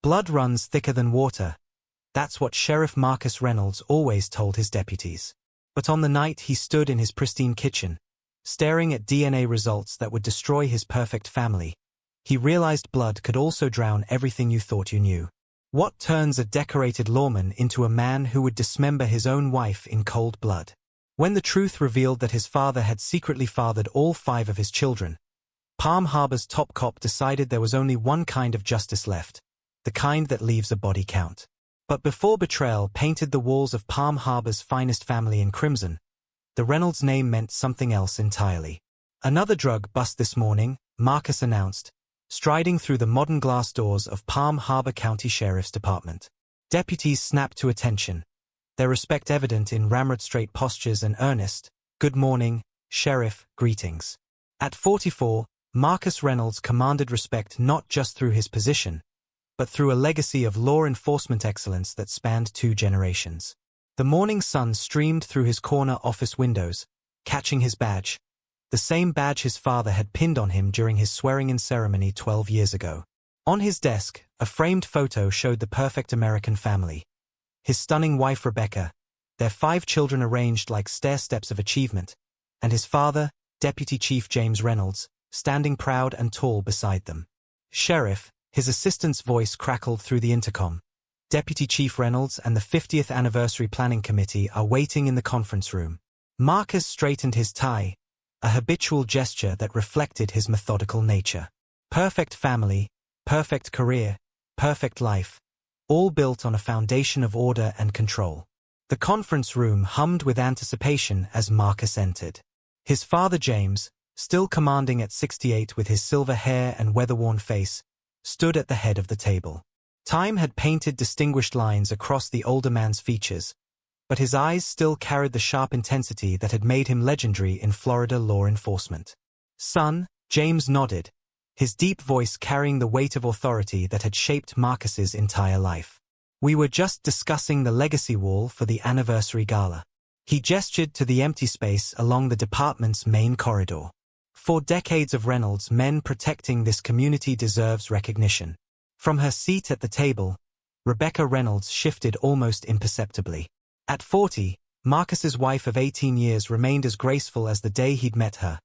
Blood runs thicker than water. That's what Sheriff Marcus Reynolds always told his deputies. But on the night he stood in his pristine kitchen, staring at DNA results that would destroy his perfect family, he realized blood could also drown everything you thought you knew. What turns a decorated lawman into a man who would dismember his own wife in cold blood? When the truth revealed that his father had secretly fathered all 5 of his children, Palm Harbor's top cop decided there was only one kind of justice left, the kind that leaves a body count. But before betrayal painted the walls of Palm Harbor's finest family in crimson, the Reynolds name meant something else entirely. Another drug bust this morning, Marcus announced, striding through the modern glass doors of Palm Harbor County Sheriff's Department. Deputies snapped to attention, their respect evident in ramrod-straight postures and earnest, "Good morning, Sheriff," greetings. At 44, Marcus Reynolds commanded respect not just through his position, but through a legacy of law enforcement excellence that spanned 2 generations. The morning sun streamed through his corner office windows, catching his badge, the same badge his father had pinned on him during his swearing-in ceremony 12 years ago. On his desk, a framed photo showed the perfect American family. His stunning wife Rebecca, their 5 children arranged like stair-steps of achievement, and his father, Deputy Chief James Reynolds, standing proud and tall beside them. "Sheriff," his assistant's voice crackled through the intercom. "Deputy Chief Reynolds and the 50th Anniversary Planning Committee are waiting in the conference room." Marcus straightened his tie, a habitual gesture that reflected his methodical nature. Perfect family, perfect career, perfect life, all built on a foundation of order and control. The conference room hummed with anticipation as Marcus entered. His father James, still commanding at 68 with his silver hair and weather-worn face, stood at the head of the table. Time had painted distinguished lines across the older man's features, but his eyes still carried the sharp intensity that had made him legendary in Florida law enforcement. "Son," James nodded, his deep voice carrying the weight of authority that had shaped Marcus's entire life. "We were just discussing the legacy wall for the anniversary gala." He gestured to the empty space along the department's main corridor. "For decades of Reynolds, men protecting this community deserves recognition." From her seat at the table, Rebecca Reynolds shifted almost imperceptibly. At 40, Marcus's wife of 18 years remained as graceful as the day he'd met her,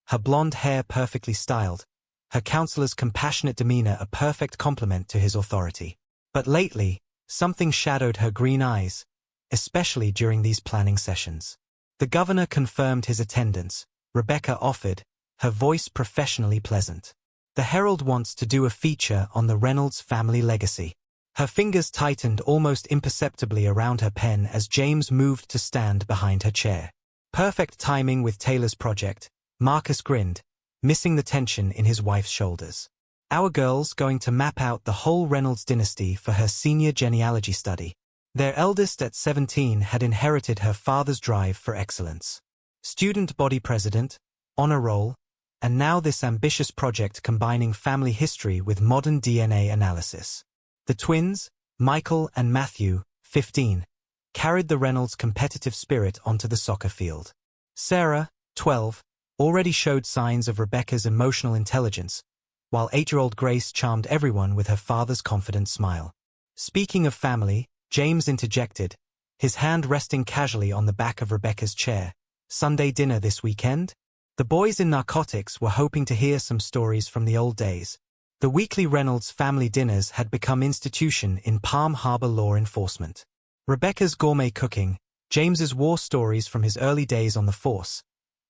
her blonde hair perfectly styled, her counselor's compassionate demeanor a perfect complement to his authority. But lately, something shadowed her green eyes, especially during these planning sessions. The governor confirmed his attendance, Rebecca offered, her voice professionally pleasant. "The Herald wants to do a feature on the Reynolds family legacy." Her fingers tightened almost imperceptibly around her pen as James moved to stand behind her chair. Perfect timing with Taylor's project, Marcus grinned, missing the tension in his wife's shoulders. "Our girl's going to map out the whole Reynolds dynasty for her senior genealogy study." Their eldest at 17 had inherited her father's drive for excellence. Student body president, honor roll, and now this ambitious project combining family history with modern DNA analysis. The twins, Michael and Matthew, 15, carried the Reynolds' competitive spirit onto the soccer field. Sarah, 12, already showed signs of Rebecca's emotional intelligence, while 8-year-old Grace charmed everyone with her father's confident smile. Speaking of family, James interjected, his hand resting casually on the back of Rebecca's chair. "Sunday dinner this weekend?" The boys in narcotics were hoping to hear some stories from the old days. The weekly Reynolds family dinners had become institution in Palm Harbor law enforcement. Rebecca's gourmet cooking, James's war stories from his early days on the force,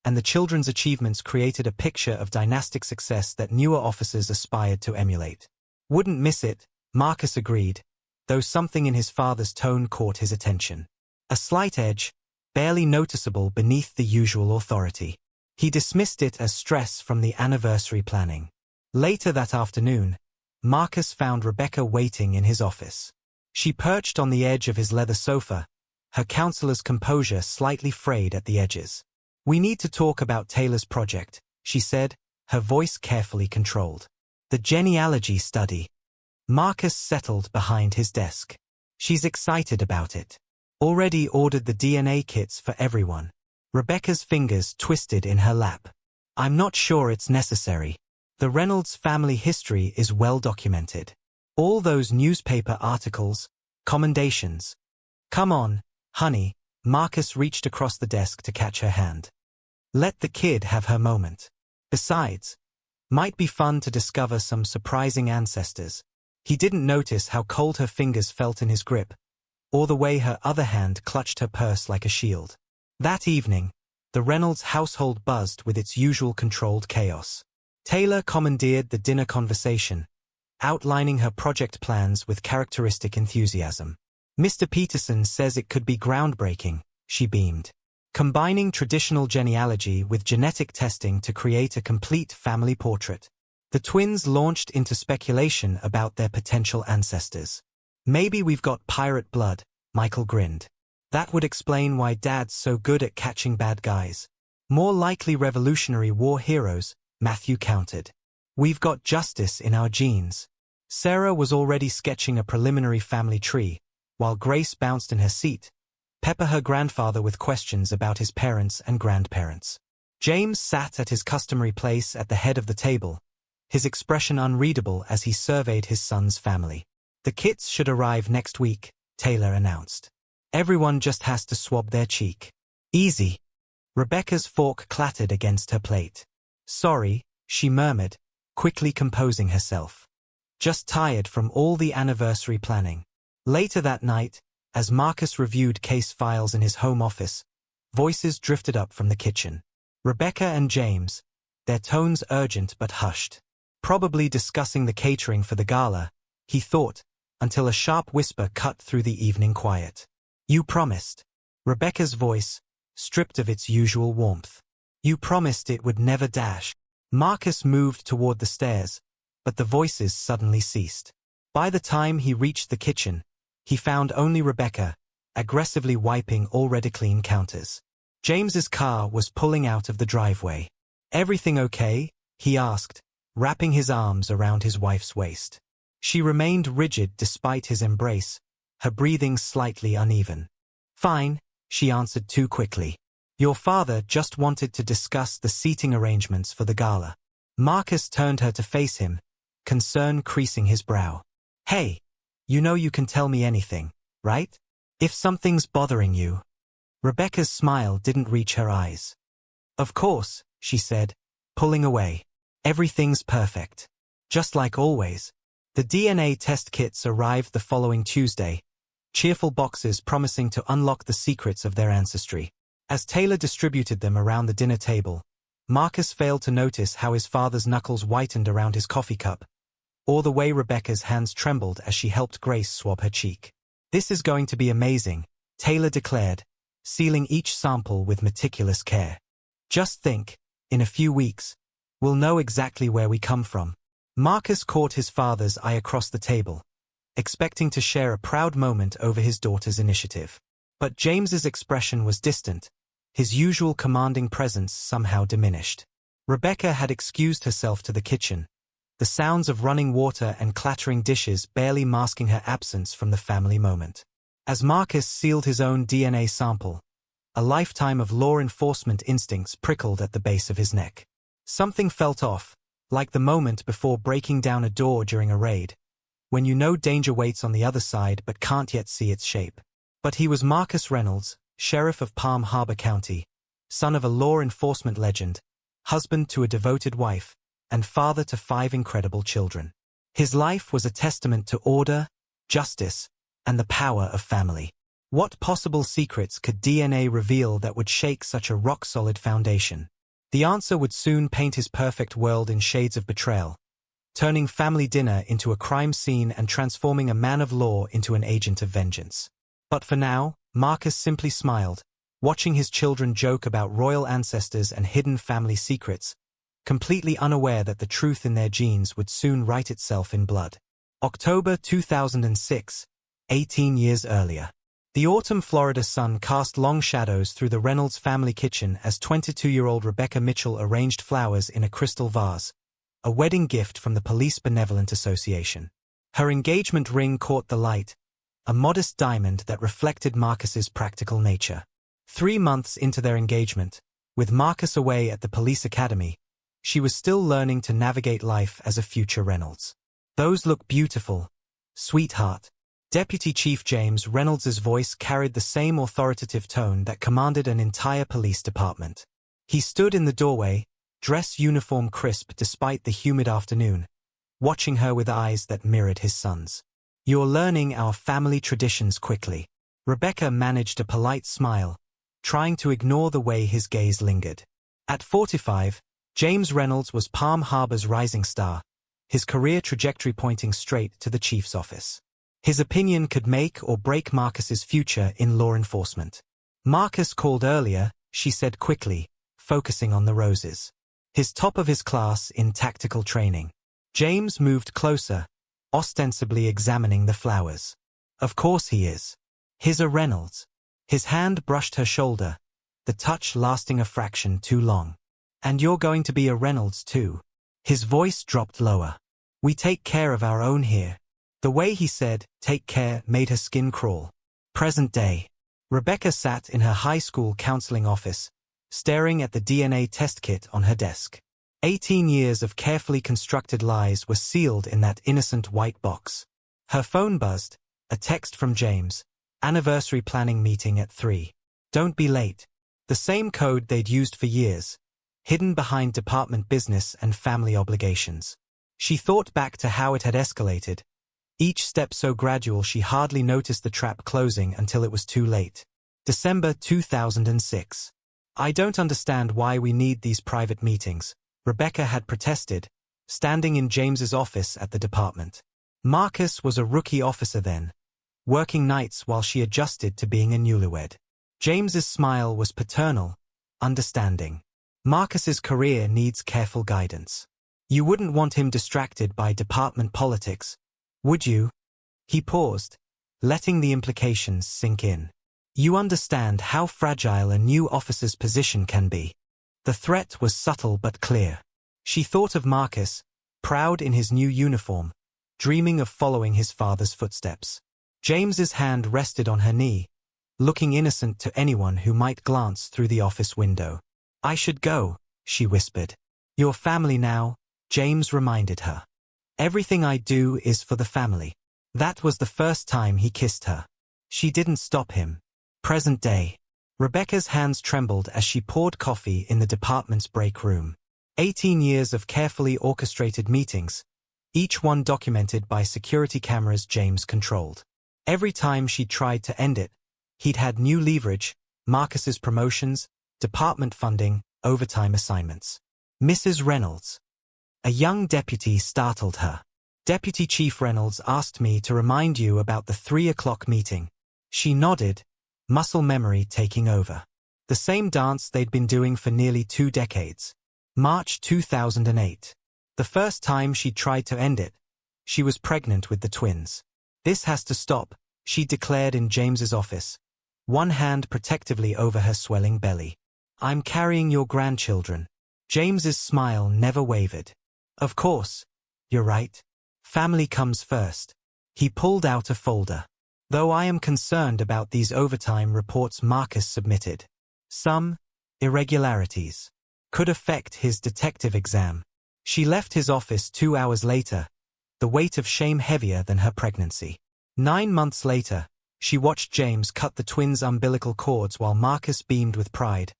and the children's achievements created a picture of dynastic success that newer officers aspired to emulate. "Wouldn't miss it," Marcus agreed, though something in his father's tone caught his attention. A slight edge, barely noticeable beneath the usual authority. He dismissed it as stress from the anniversary planning. Later that afternoon, Marcus found Rebecca waiting in his office. She perched on the edge of his leather sofa, her counselor's composure slightly frayed at the edges. "We need to talk about Taylor's project," she said, her voice carefully controlled. "The genealogy study." Marcus settled behind his desk. "She's excited about it. Already ordered the DNA kits for everyone." Rebecca's fingers twisted in her lap. "I'm not sure it's necessary. The Reynolds family history is well documented. All those newspaper articles, commendations. Come on, honey. Marcus reached across the desk to catch her hand. Let the kid have her moment. Besides, might be fun to discover some surprising ancestors. He didn't notice how cold her fingers felt in his grip, or the way her other hand clutched her purse like a shield. That evening, the Reynolds household buzzed with its usual controlled chaos. Taylor commandeered the dinner conversation, outlining her project plans with characteristic enthusiasm. Mr. Peterson says it could be groundbreaking, she beamed. Combining traditional genealogy with genetic testing to create a complete family portrait. The twins launched into speculation about their potential ancestors. Maybe we've got pirate blood, Michael grinned. That would explain why Dad's so good at catching bad guys. More likely Revolutionary War heroes, Matthew countered. We've got justice in our genes. Sarah was already sketching a preliminary family tree, while Grace bounced in her seat, pepper her grandfather with questions about his parents and grandparents. James sat at his customary place at the head of the table, his expression unreadable as he surveyed his son's family. The kits should arrive next week, Taylor announced. Everyone just has to swab their cheek. Easy. Rebecca's fork clattered against her plate. Sorry, she murmured, quickly composing herself. Just tired from all the anniversary planning. Later that night, as Marcus reviewed case files in his home office, voices drifted up from the kitchen. Rebecca and James, their tones urgent but hushed. Probably discussing the catering for the gala, he thought, until a sharp whisper cut through the evening quiet. You promised. Rebecca's voice, stripped of its usual warmth. You promised it would never dash. Marcus moved toward the stairs, but the voices suddenly ceased. By the time he reached the kitchen, he found only Rebecca, aggressively wiping already clean counters. James's car was pulling out of the driveway. Everything okay? He asked, wrapping his arms around his wife's waist. She remained rigid despite his embrace, her breathing slightly uneven. Fine, she answered too quickly. Your father just wanted to discuss the seating arrangements for the gala. Marcus turned her to face him, concern creasing his brow. Hey, you know you can tell me anything, right? If something's bothering you. Rebecca's smile didn't reach her eyes. Of course, she said, pulling away. Everything's perfect. Just like always. The DNA test kits arrived the following Tuesday, cheerful boxes promising to unlock the secrets of their ancestry. As Taylor distributed them around the dinner table, Marcus failed to notice how his father's knuckles whitened around his coffee cup, or the way Rebecca's hands trembled as she helped Grace swab her cheek. This is going to be amazing, Taylor declared, sealing each sample with meticulous care. Just think, in a few weeks, we'll know exactly where we come from. Marcus caught his father's eye across the table, expecting to share a proud moment over his daughter's initiative. But James's expression was distant, his usual commanding presence somehow diminished. Rebecca had excused herself to the kitchen, the sounds of running water and clattering dishes barely masking her absence from the family moment. As Marcus sealed his own DNA sample, a lifetime of law enforcement instincts prickled at the base of his neck. Something felt off, like the moment before breaking down a door during a raid, when you know danger waits on the other side but can't yet see its shape. But he was Marcus Reynolds, sheriff of Palm Harbor County, son of a law enforcement legend, husband to a devoted wife, and father to 5 incredible children. His life was a testament to order, justice, and the power of family. What possible secrets could DNA reveal that would shake such a rock-solid foundation? The answer would soon paint his perfect world in shades of betrayal, turning family dinner into a crime scene and transforming a man of law into an agent of vengeance. But for now, Marcus simply smiled, watching his children joke about royal ancestors and hidden family secrets, completely unaware that the truth in their genes would soon write itself in blood. October 2006, 18 years earlier. The autumn Florida sun cast long shadows through the Reynolds family kitchen as 22-year-old Rebecca Mitchell arranged flowers in a crystal vase, a wedding gift from the Police Benevolent Association. Her engagement ring caught the light, a modest diamond that reflected Marcus's practical nature. 3 months into their engagement, with Marcus away at the police academy, she was still learning to navigate life as a future Reynolds. Those look beautiful, Sweetheart. Deputy Chief James Reynolds's voice carried the same authoritative tone that commanded an entire police department. He stood in the doorway, dress uniform crisp despite the humid afternoon, watching her with eyes that mirrored his son's. You're learning our family traditions quickly. Rebecca managed a polite smile, trying to ignore the way his gaze lingered. At 45, James Reynolds was Palm Harbor's rising star, his career trajectory pointing straight to the chief's office. His opinion could make or break Marcus's future in law enforcement. Marcus called earlier, she said quickly, focusing on the roses. His top of his class in tactical training. James moved closer, ostensibly examining the flowers. Of course he is. He's a Reynolds. His hand brushed her shoulder, the touch lasting a fraction too long. And you're going to be a Reynolds too. His voice dropped lower. We take care of our own here. The way he said, take care, made her skin crawl. Present day. Rebecca sat in her high school counseling office, staring at the DNA test kit on her desk. 18 years of carefully constructed lies were sealed in that innocent white box. Her phone buzzed, a text from James. Anniversary planning meeting at 3. Don't be late. The same code they'd used for years, hidden behind department business and family obligations. She thought back to how it had escalated, each step so gradual she hardly noticed the trap closing until it was too late. December 2006. I don't understand why we need these private meetings, Rebecca had protested, standing in James's office at the department. Marcus was a rookie officer then, working nights while she adjusted to being a newlywed. James's smile was paternal, understanding. Marcus's career needs careful guidance. You wouldn't want him distracted by department politics, would you? He paused, letting the implications sink in. You understand how fragile a new officer's position can be. The threat was subtle but clear. She thought of Marcus, proud in his new uniform, dreaming of following his father's footsteps. James's hand rested on her knee, looking innocent to anyone who might glance through the office window. I should go, she whispered. Your family now, James reminded her. Everything I do is for the family. That was the first time he kissed her. She didn't stop him. Present day. Rebecca's hands trembled as she poured coffee in the department's break room. 18 years of carefully orchestrated meetings, each one documented by security cameras James controlled. Every time she tried to end it, he'd had new leverage, Marcus's promotions, department funding, overtime assignments. Mrs. Reynolds. A young deputy startled her. Deputy Chief Reynolds asked me to remind you about the 3 o'clock meeting. She nodded, muscle memory taking over. The same dance they'd been doing for nearly 2 decades. March 2008. The first time she tried to end it, she was pregnant with the twins. This has to stop, she declared in James's office, one hand protectively over her swelling belly. I'm carrying your grandchildren. James's smile never wavered. Of course. You're right. Family comes first. He pulled out a folder. Though I am concerned about these overtime reports Marcus submitted. Some irregularities could affect his detective exam. She left his office 2 hours later, the weight of shame heavier than her pregnancy. 9 months later, she watched James cut the twins' umbilical cords while Marcus beamed with pride,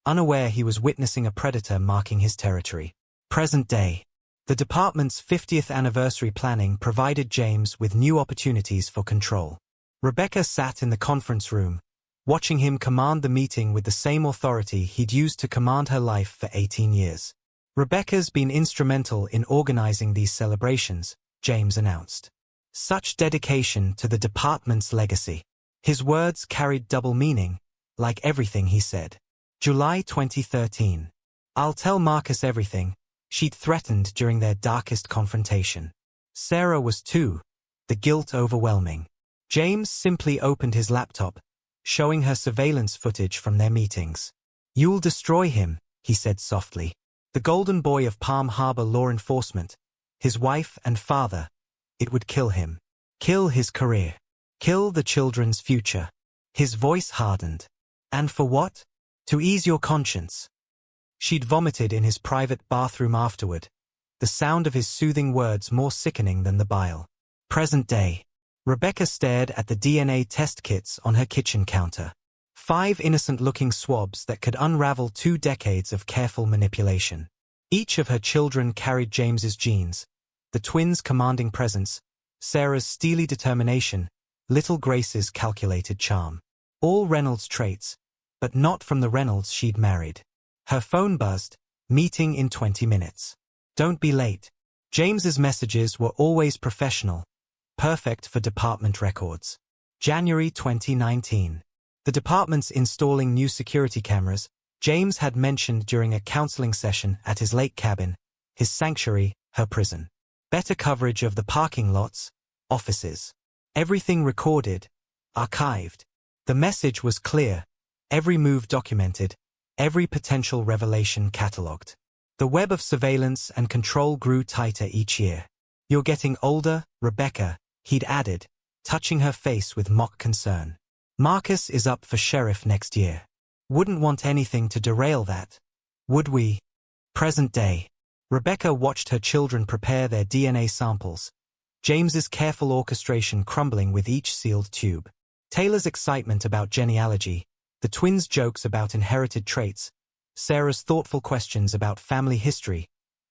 unaware he was witnessing a predator marking his territory. Present day. The department's 50th anniversary planning provided James with new opportunities for control. Rebecca sat in the conference room, watching him command the meeting with the same authority he'd used to command her life for 18 years. Rebecca's been instrumental in organizing these celebrations, James announced. Such dedication to the department's legacy. His words carried double meaning, like everything he said. July 2013. I'll tell Marcus everything, she'd threatened during their darkest confrontation. Sarah was too, the guilt overwhelming. James simply opened his laptop, showing her surveillance footage from their meetings. You'll destroy him, he said softly. The golden boy of Palm Harbor law enforcement, his wife and father. It would kill him. Kill his career. Kill the children's future. His voice hardened. And for what? To ease your conscience. She'd vomited in his private bathroom afterward, the sound of his soothing words more sickening than the bile. Present day. Rebecca stared at the DNA test kits on her kitchen counter. 5 innocent-looking swabs that could unravel 2 decades of careful manipulation. Each of her children carried James's genes, the twins' commanding presence, Sarah's steely determination, little Grace's calculated charm. All Reynolds traits, but not from the Reynolds she'd married. Her phone buzzed, meeting in 20 minutes. Don't be late. James's messages were always professional, perfect for department records. January 2019. The department's installing new security cameras, James had mentioned during a counseling session at his lake cabin, his sanctuary, her prison. Better coverage of the parking lots, offices. Everything recorded, archived. The message was clear, every move documented, every potential revelation catalogued. The web of surveillance and control grew tighter each year. You're getting older, Rebecca, he'd added, touching her face with mock concern. Marcus is up for sheriff next year. Wouldn't want anything to derail that, would we? Present day. Rebecca watched her children prepare their DNA samples, James's careful orchestration crumbling with each sealed tube. Taylor's excitement about genealogy, the twins' jokes about inherited traits, Sarah's thoughtful questions about family history,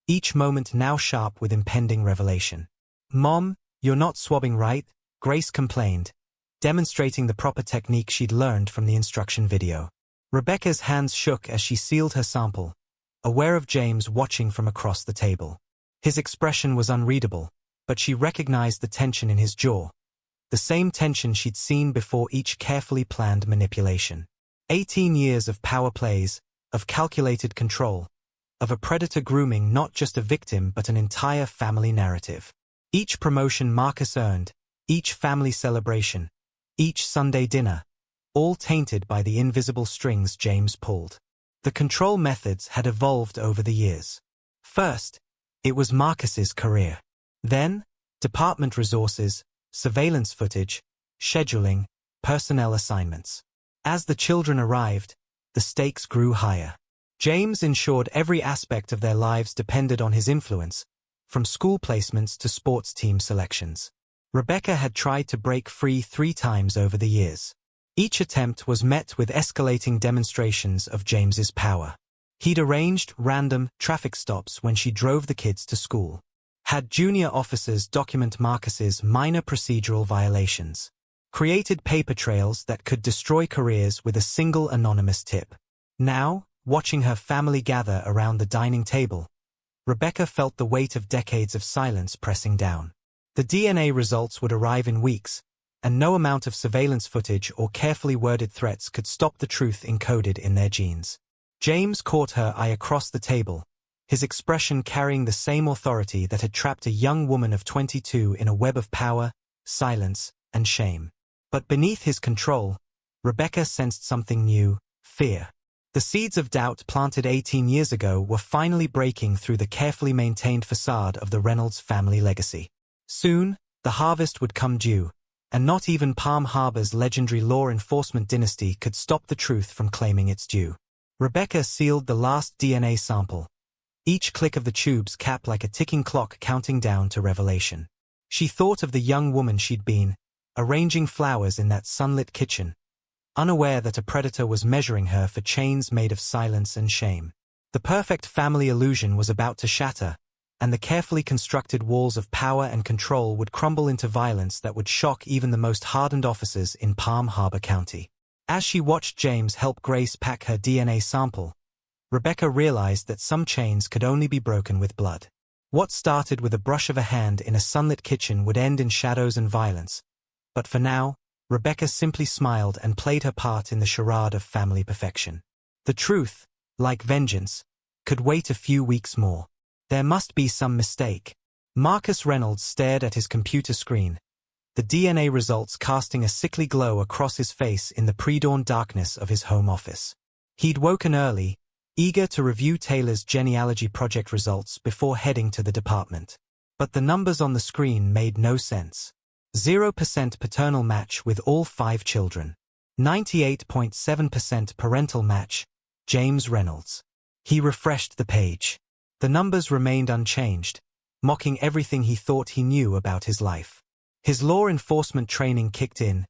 each moment now sharp with impending revelation. Mom, you're not swabbing right, Grace complained, demonstrating the proper technique she'd learned from the instruction video. Rebecca's hands shook as she sealed her sample, aware of James watching from across the table. His expression was unreadable, but she recognized the tension in his jaw, the same tension she'd seen before each carefully planned manipulation. 18 years of power plays, of calculated control, of a predator grooming not just a victim but an entire family narrative. Each promotion Marcus earned, each family celebration, each Sunday dinner, all tainted by the invisible strings James pulled. The control methods had evolved over the years. First, it was Marcus's career. Then, department resources, surveillance footage, scheduling, personnel assignments. As the children arrived, the stakes grew higher. James ensured every aspect of their lives depended on his influence, from school placements to sports team selections. Rebecca had tried to break free 3 times over the years. Each attempt was met with escalating demonstrations of James's power. He'd arranged random traffic stops when she drove the kids to school. Had junior officers document Marcus's minor procedural violations. Created paper trails that could destroy careers with a single anonymous tip. Now, watching her family gather around the dining table, Rebecca felt the weight of decades of silence pressing down. The DNA results would arrive in weeks, and no amount of surveillance footage or carefully worded threats could stop the truth encoded in their genes. James caught her eye across the table, his expression carrying the same authority that had trapped a young woman of 22 in a web of power, silence, and shame. But beneath his control, Rebecca sensed something new, fear. The seeds of doubt planted 18 years ago were finally breaking through the carefully maintained facade of the Reynolds family legacy. Soon, the harvest would come due, and not even Palm Harbor's legendary law enforcement dynasty could stop the truth from claiming its due. Rebecca sealed the last DNA sample, each click of the tubes capped like a ticking clock counting down to revelation. She thought of the young woman she'd been, arranging flowers in that sunlit kitchen, unaware that a predator was measuring her for chains made of silence and shame. The perfect family illusion was about to shatter, and the carefully constructed walls of power and control would crumble into violence that would shock even the most hardened officers in Palm Harbor County. As she watched James help Grace pack her DNA sample, Rebecca realized that some chains could only be broken with blood. What started with a brush of a hand in a sunlit kitchen would end in shadows and violence. But for now, Rebecca simply smiled and played her part in the charade of family perfection. The truth, like vengeance, could wait a few weeks more. There must be some mistake. Marcus Reynolds stared at his computer screen, the DNA results casting a sickly glow across his face in the pre-dawn darkness of his home office. He'd woken early, eager to review Taylor's genealogy project results before heading to the department. But the numbers on the screen made no sense. 0% paternal match with all 5 children. 98.7% parental match, James Reynolds. He refreshed the page. The numbers remained unchanged, mocking everything he thought he knew about his life. His law enforcement training kicked in,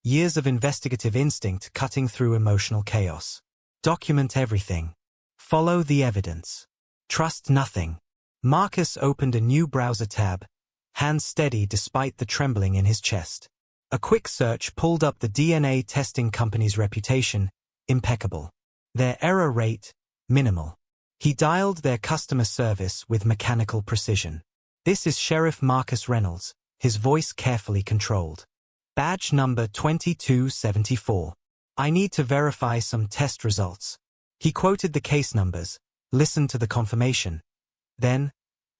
years of investigative instinct cutting through emotional chaos. Document everything. Follow the evidence. Trust nothing. Marcus opened a new browser tab, hands steady despite the trembling in his chest. A quick search pulled up the DNA testing company's reputation, impeccable. Their error rate, minimal. He dialed their customer service with mechanical precision. This is Sheriff Marcus Reynolds, his voice carefully controlled. Badge number 2274. I need to verify some test results. He quoted the case numbers, listened to the confirmation. Then,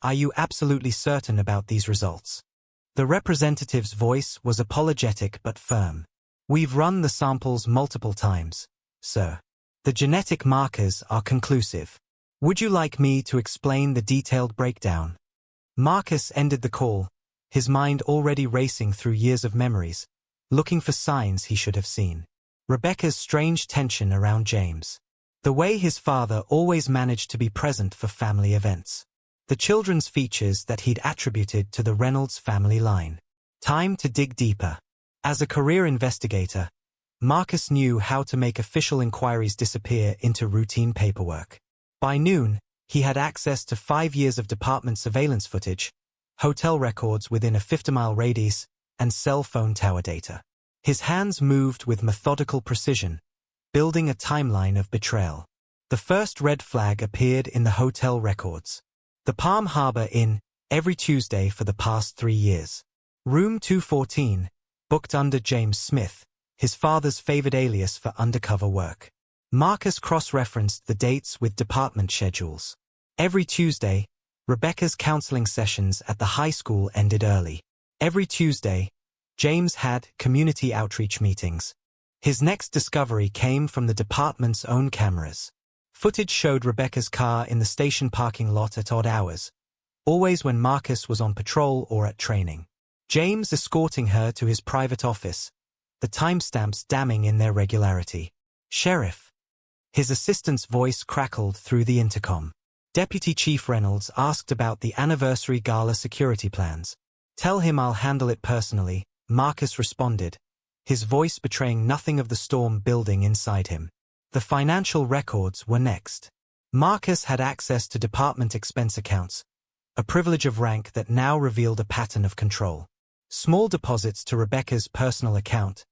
are you absolutely certain about these results? The representative's voice was apologetic but firm. We've run the samples multiple times, sir. The genetic markers are conclusive. Would you like me to explain the detailed breakdown? Marcus ended the call, his mind already racing through years of memories, looking for signs he should have seen. Rebecca's strange tension around James. The way his father always managed to be present for family events. The children's features that he'd attributed to the Reynolds family line. Time to dig deeper. As a career investigator, Marcus knew how to make official inquiries disappear into routine paperwork. By noon, he had access to 5 years of department surveillance footage, hotel records within a 50-mile radius, and cell phone tower data. His hands moved with methodical precision, building a timeline of betrayal. The first red flag appeared in the hotel records. The Palm Harbor Inn, every Tuesday for the past 3 years. Room 214, booked under James Smith, his father's favored alias for undercover work. Marcus cross-referenced the dates with department schedules. Every Tuesday, Rebecca's counseling sessions at the high school ended early. Every Tuesday, James had community outreach meetings. His next discovery came from the department's own cameras. Footage showed Rebecca's car in the station parking lot at odd hours, always when Marcus was on patrol or at training. James escorting her to his private office, the timestamps damning in their regularity. Sheriff. His assistant's voice crackled through the intercom. Deputy Chief Reynolds asked about the anniversary gala security plans. Tell him I'll handle it personally, Marcus responded, his voice betraying nothing of the storm building inside him. The financial records were next. Marcus had access to department expense accounts, a privilege of rank that now revealed a pattern of control. Small deposits to Rebecca's personal account,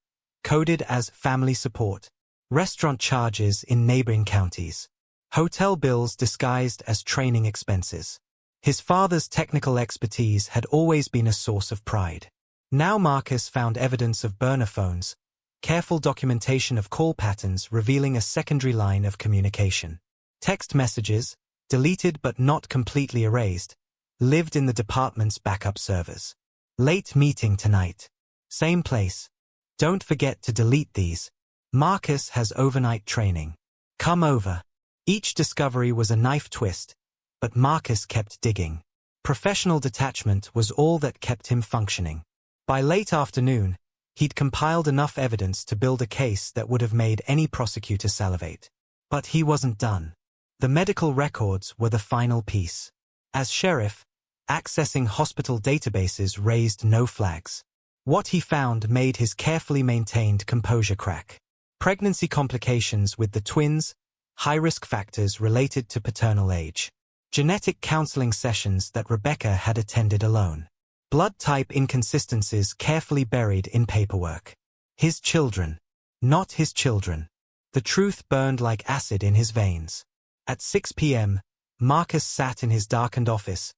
coded as family support, restaurant charges in neighboring counties, hotel bills disguised as training expenses. His father's technical expertise had always been a source of pride. Now Marcus found evidence of burner phones, careful documentation of call patterns revealing a secondary line of communication. Text messages, deleted but not completely erased, lived in the department's backup servers. Late meeting tonight. Same place. Don't forget to delete these. Marcus has overnight training. Come over. Each discovery was a knife twist, but Marcus kept digging. Professional detachment was all that kept him functioning. By late afternoon, he'd compiled enough evidence to build a case that would have made any prosecutor salivate. But he wasn't done. The medical records were the final piece. As sheriff, accessing hospital databases raised no flags. What he found made his carefully maintained composure crack. Pregnancy complications with the twins, high-risk factors related to paternal age. Genetic counseling sessions that Rebecca had attended alone. Blood type inconsistencies carefully buried in paperwork. His children. Not his children. The truth burned like acid in his veins. At 6 p.m., Marcus sat in his darkened office,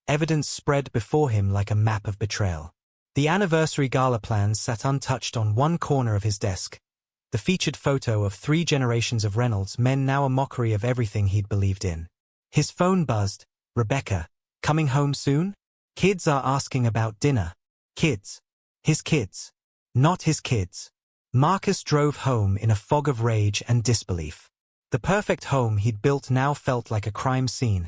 evidence spread before him like a map of betrayal. The anniversary gala plans sat untouched on one corner of his desk, the featured photo of 3 generations of Reynolds men now a mockery of everything he'd believed in. His phone buzzed. Rebecca, coming home soon? Kids are asking about dinner. Kids. His kids. Not his kids. Marcus drove home in a fog of rage and disbelief. The perfect home he'd built now felt like a crime scene.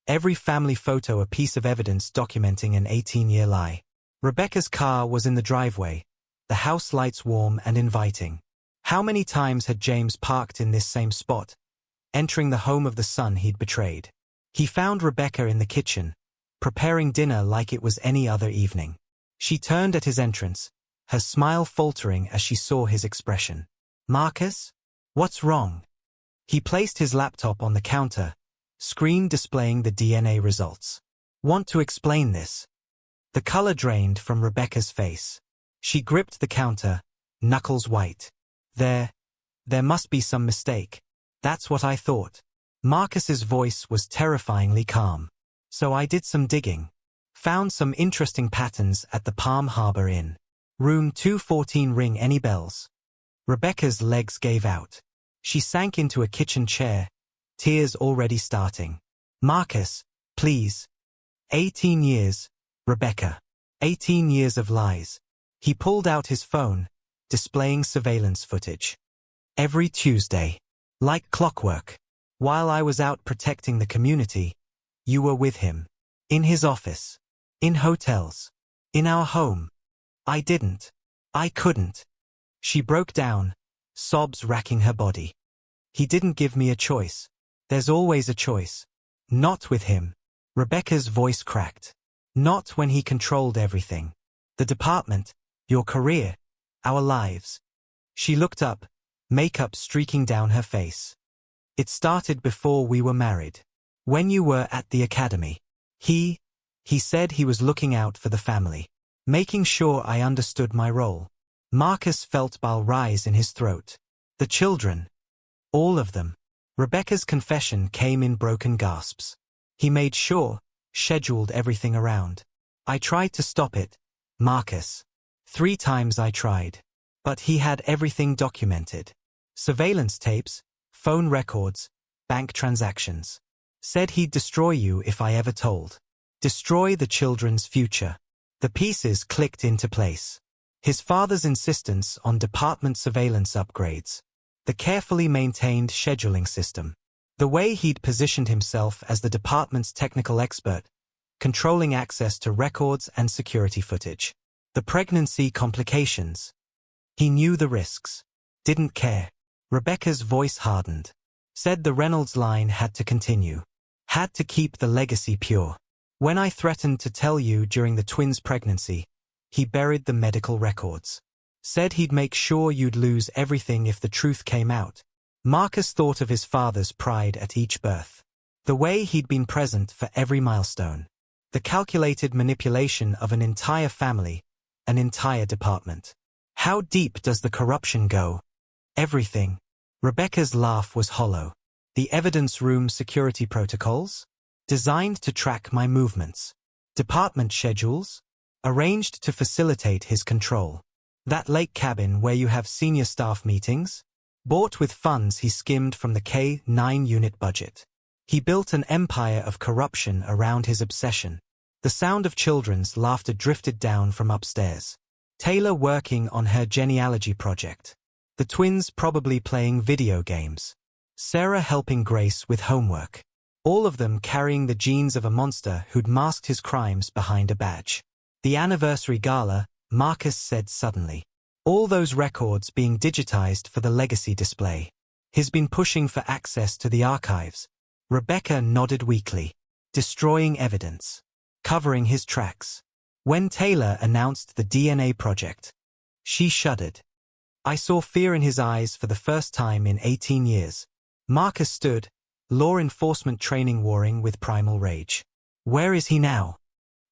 Every family photo a piece of evidence documenting an 18-year lie. Rebecca's car was in the driveway, the house lights warm and inviting. How many times had James parked in this same spot, entering the home of the son he'd betrayed? He found Rebecca in the kitchen, preparing dinner like it was any other evening. She turned at his entrance, her smile faltering as she saw his expression. "Marcus? What's wrong?" He placed his laptop on the counter, screen displaying the DNA results. "Want to explain this?" The color drained from Rebecca's face. She gripped the counter, knuckles white. There must be some mistake. That's what I thought." Marcus's voice was terrifyingly calm. "So I did some digging. Found some interesting patterns at the Palm Harbor Inn. Room 214. Ring any bells?" Rebecca's legs gave out. She sank into a kitchen chair, tears already starting. "Marcus, please." 18 years, Rebecca. 18 years of lies. He pulled out his phone, displaying surveillance footage. "Every Tuesday. Like clockwork. While I was out protecting the community, you were with him. In his office. In hotels. In our home. I didn't. I couldn't." She broke down, sobs racking her body. "He didn't give me a choice. There's always a choice. Not with him." Rebecca's voice cracked. "Not when he controlled everything. The department, your career, our lives." She looked up, makeup streaking down her face. "It started before we were married. When you were at the academy. He said he was looking out for the family. Making sure I understood my role." Marcus felt bile rise in his throat. "The children. All of them." Rebecca's confession came in broken gasps. "He made sure, scheduled everything around. I tried to stop it, Marcus. 3 times I tried. But he had everything documented. Surveillance tapes, phone records, bank transactions. Said he'd destroy you if I ever told. Destroy the children's future." The pieces clicked into place. His father's insistence on department surveillance upgrades. The carefully maintained scheduling system. The way he'd positioned himself as the department's technical expert, controlling access to records and security footage. The pregnancy complications. He knew the risks. Didn't care. Rebecca's voice hardened. Said the Reynolds line had to continue. Had to keep the legacy pure. "When I threatened to tell you during the twins' pregnancy, he buried the medical records. Said he'd make sure you'd lose everything if the truth came out." Marcus thought of his father's pride at each birth. The way he'd been present for every milestone. The calculated manipulation of an entire family, an entire department. How deep does the corruption go? Everything. Rebecca's laugh was hollow. The evidence room security protocols? Designed to track my movements. Department schedules? Arranged to facilitate his control. That lake cabin where you have senior staff meetings? Bought with funds he skimmed from the K-9 unit budget. He built an empire of corruption around his obsession. The sound of children's laughter drifted down from upstairs. Taylor working on her genealogy project. The twins probably playing video games. Sarah helping Grace with homework. All of them carrying the genes of a monster who'd masked his crimes behind a badge. The anniversary gala, Marcus said suddenly. All those records being digitized for the legacy display. He's been pushing for access to the archives. Rebecca nodded weakly. Destroying evidence. Covering his tracks. When Taylor announced the DNA project, she shuddered. I saw fear in his eyes for the first time in 18 years. Marcus stood, law enforcement training warring with primal rage. Where is he now?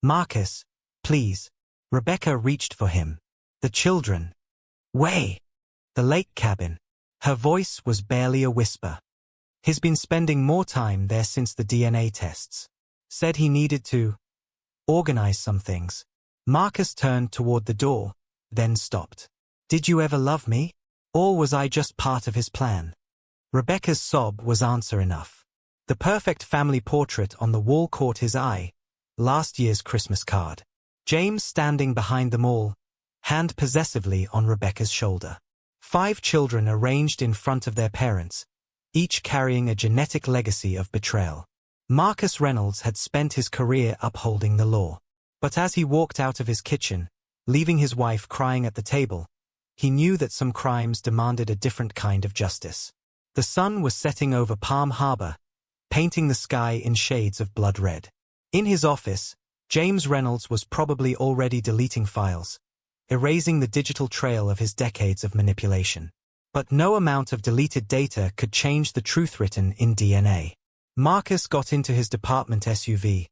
Marcus, please. Rebecca reached for him. The children. Way. The lake cabin. Her voice was barely a whisper. He's been spending more time there since the DNA tests. Said he needed to organize some things. Marcus turned toward the door, then stopped. Did you ever love me? Or was I just part of his plan? Rebecca's sob was answer enough. The perfect family portrait on the wall caught his eye. Last year's Christmas card. James standing behind them all, hand possessively on Rebecca's shoulder. 5 children arranged in front of their parents, each carrying a genetic legacy of betrayal. Marcus Reynolds had spent his career upholding the law. But as he walked out of his kitchen, leaving his wife crying at the table, he knew that some crimes demanded a different kind of justice. The sun was setting over Palm Harbor, painting the sky in shades of blood red. In his office, James Reynolds was probably already deleting files, erasing the digital trail of his decades of manipulation. But no amount of deleted data could change the truth written in DNA. Marcus got into his department SUV,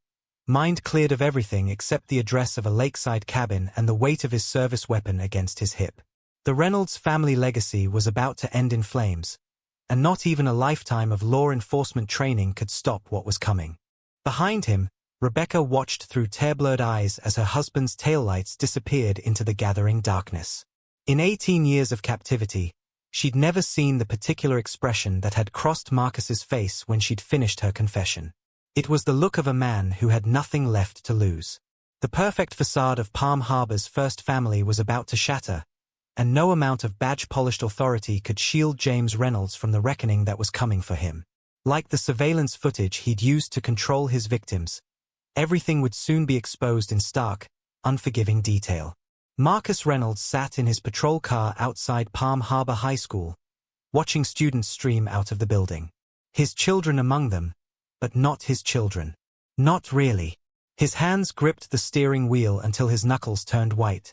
mind cleared of everything except the address of a lakeside cabin and the weight of his service weapon against his hip. The Reynolds family legacy was about to end in flames, and not even a lifetime of law enforcement training could stop what was coming. Behind him, Rebecca watched through tear-blurred eyes as her husband's taillights disappeared into the gathering darkness. In 18 years of captivity, she'd never seen the particular expression that had crossed Marcus's face when she'd finished her confession. It was the look of a man who had nothing left to lose. The perfect facade of Palm Harbor's first family was about to shatter, and no amount of badge-polished authority could shield James Reynolds from the reckoning that was coming for him. Like the surveillance footage he'd used to control his victims, everything would soon be exposed in stark, unforgiving detail. Marcus Reynolds sat in his patrol car outside Palm Harbor High School, watching students stream out of the building. His children among them, but not his children. Not really. His hands gripped the steering wheel until his knuckles turned white,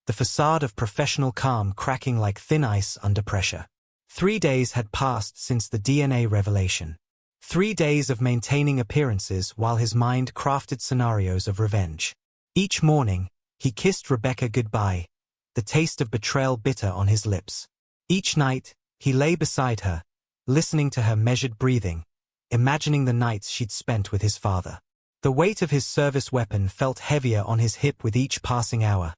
the facade of professional calm cracking like thin ice under pressure. 3 days had passed since the DNA revelation. 3 days of maintaining appearances while his mind crafted scenarios of revenge. Each morning, he kissed Rebecca goodbye, the taste of betrayal bitter on his lips. Each night, he lay beside her, listening to her measured breathing, imagining the nights she'd spent with his father. The weight of his service weapon felt heavier on his hip with each passing hour,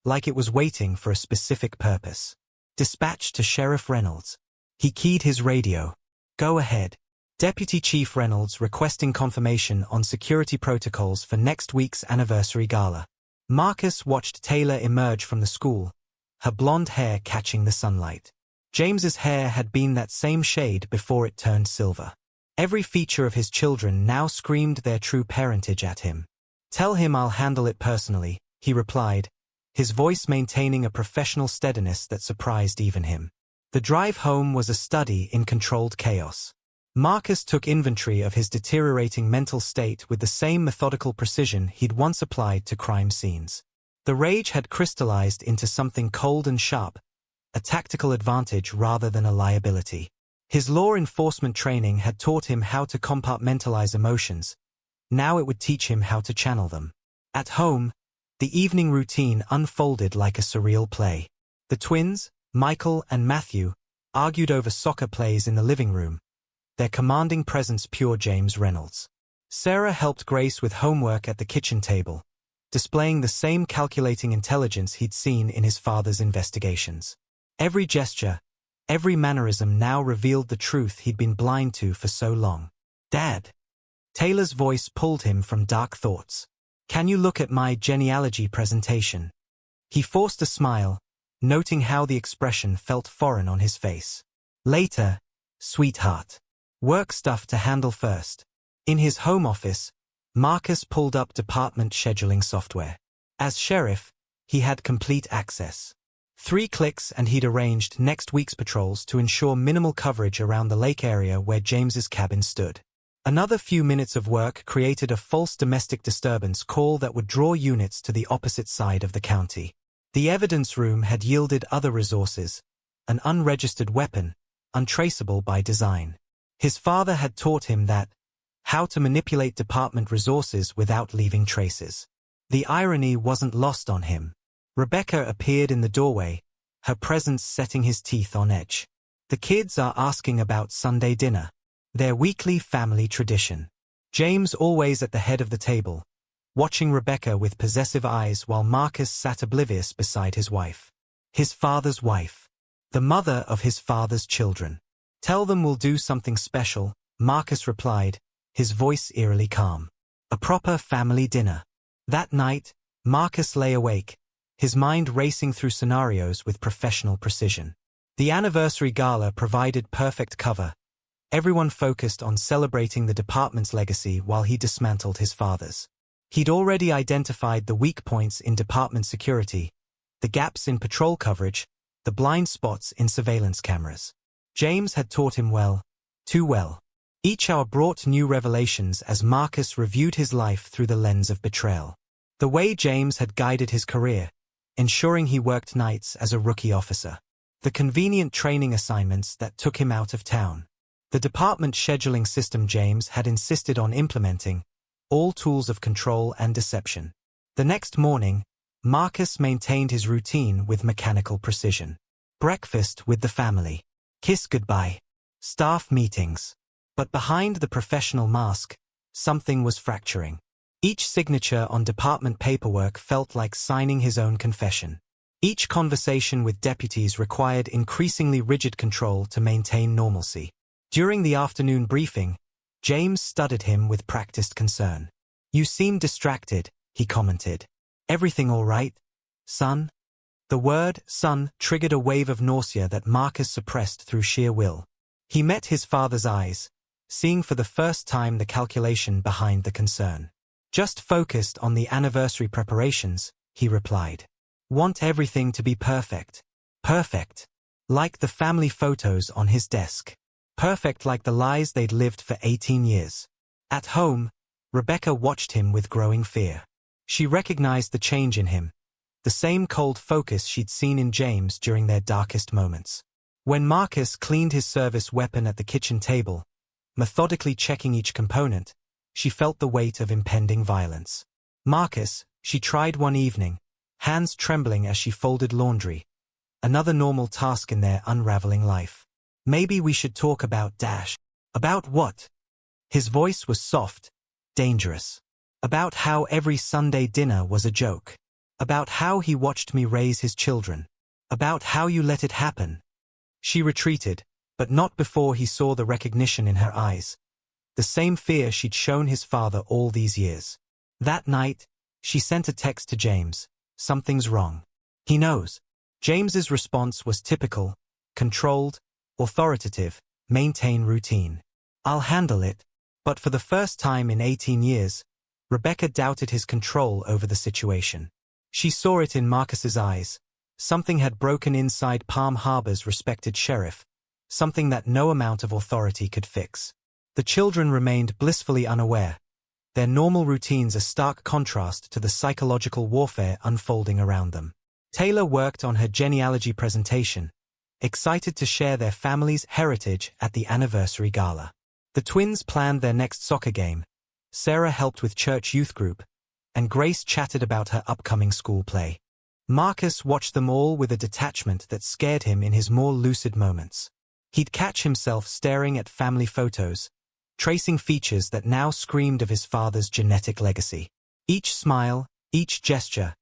like it was waiting for a specific purpose. Dispatched to Sheriff Reynolds. He keyed his radio. Go ahead. Deputy Chief Reynolds requesting confirmation on security protocols for next week's anniversary gala. Marcus watched Taylor emerge from the school, her blonde hair catching the sunlight. James's hair had been that same shade before it turned silver. Every feature of his children now screamed their true parentage at him. Tell him I'll handle it personally, he replied, his voice maintaining a professional steadiness that surprised even him. The drive home was a study in controlled chaos. Marcus took inventory of his deteriorating mental state with the same methodical precision he'd once applied to crime scenes. The rage had crystallized into something cold and sharp, a tactical advantage rather than a liability. His law enforcement training had taught him how to compartmentalize emotions. Now it would teach him how to channel them. At home, the evening routine unfolded like a surreal play. The twins, Michael and Matthew, argued over soccer plays in the living room, their commanding presence pure James Reynolds. Sarah helped Grace with homework at the kitchen table, displaying the same calculating intelligence he'd seen in his father's investigations. Every gesture, every mannerism now revealed the truth he'd been blind to for so long. Dad. Taylor's voice pulled him from dark thoughts. Can you look at my genealogy presentation? He forced a smile, noting how the expression felt foreign on his face. Later, sweetheart. Work stuff to handle first. In his home office, Marcus pulled up department scheduling software. As sheriff, he had complete access. 3 clicks and he'd arranged next week's patrols to ensure minimal coverage around the lake area where James's cabin stood. Another few minutes of work created a false domestic disturbance call that would draw units to the opposite side of the county. The evidence room had yielded other resources, an unregistered weapon, untraceable by design. His father had taught him that, how to manipulate department resources without leaving traces. The irony wasn't lost on him. Rebecca appeared in the doorway, her presence setting his teeth on edge. The kids are asking about Sunday dinner, their weekly family tradition. James always at the head of the table, watching Rebecca with possessive eyes while Marcus sat oblivious beside his wife. His father's wife. The mother of his father's children. Tell them we'll do something special, Marcus replied, his voice eerily calm. A proper family dinner. That night, Marcus lay awake, his mind racing through scenarios with professional precision. The anniversary gala provided perfect cover. Everyone focused on celebrating the department's legacy while he dismantled his father's. He'd already identified the weak points in department security, the gaps in patrol coverage, the blind spots in surveillance cameras. James had taught him well, too well. Each hour brought new revelations as Marcus reviewed his life through the lens of betrayal. The way James had guided his career, ensuring he worked nights as a rookie officer. The convenient training assignments that took him out of town. The department scheduling system James had insisted on implementing, all tools of control and deception. The next morning, Marcus maintained his routine with mechanical precision. Breakfast with the family. Kiss goodbye. Staff meetings. But behind the professional mask, something was fracturing. Each signature on department paperwork felt like signing his own confession. Each conversation with deputies required increasingly rigid control to maintain normalcy. During the afternoon briefing, James studied him with practiced concern. "You seem distracted," he commented. "Everything all right, son?" The word son triggered a wave of nausea that Marcus suppressed through sheer will. He met his father's eyes, seeing for the first time the calculation behind the concern. "Just focused on the anniversary preparations," he replied. "Want everything to be perfect. Perfect. Like the family photos on his desk. Perfect like the lies they'd lived for 18 years. At home, Rebecca watched him with growing fear. She recognized the change in him, the same cold focus she'd seen in James during their darkest moments. When Marcus cleaned his service weapon at the kitchen table, methodically checking each component, she felt the weight of impending violence. Marcus, she tried one evening, hands trembling as she folded laundry, another normal task in their unraveling life. "Maybe we should talk about dash." "About what?" His voice was soft, dangerous. "About how every Sunday dinner was a joke. About how he watched me raise his children. About how you let it happen." She retreated, but not before he saw the recognition in her eyes. The same fear she'd shown his father all these years. That night, she sent a text to James. "Something's wrong. He knows." James's response was typical, controlled, authoritative, maintain routine. "I'll handle it." But for the first time in 18 years, Rebecca doubted his control over the situation. She saw it in Marcus's eyes. Something had broken inside Palm Harbor's respected sheriff, something that no amount of authority could fix. The children remained blissfully unaware, their normal routines a stark contrast to the psychological warfare unfolding around them. Taylor worked on her genealogy presentation, excited to share their family's heritage at the anniversary gala. The twins planned their next soccer game, Sarah helped with church youth group, and Grace chatted about her upcoming school play. Marcus watched them all with a detachment that scared him in his more lucid moments. He'd catch himself staring at family photos, tracing features that now screamed of his father's genetic legacy. Each smile, each gesture,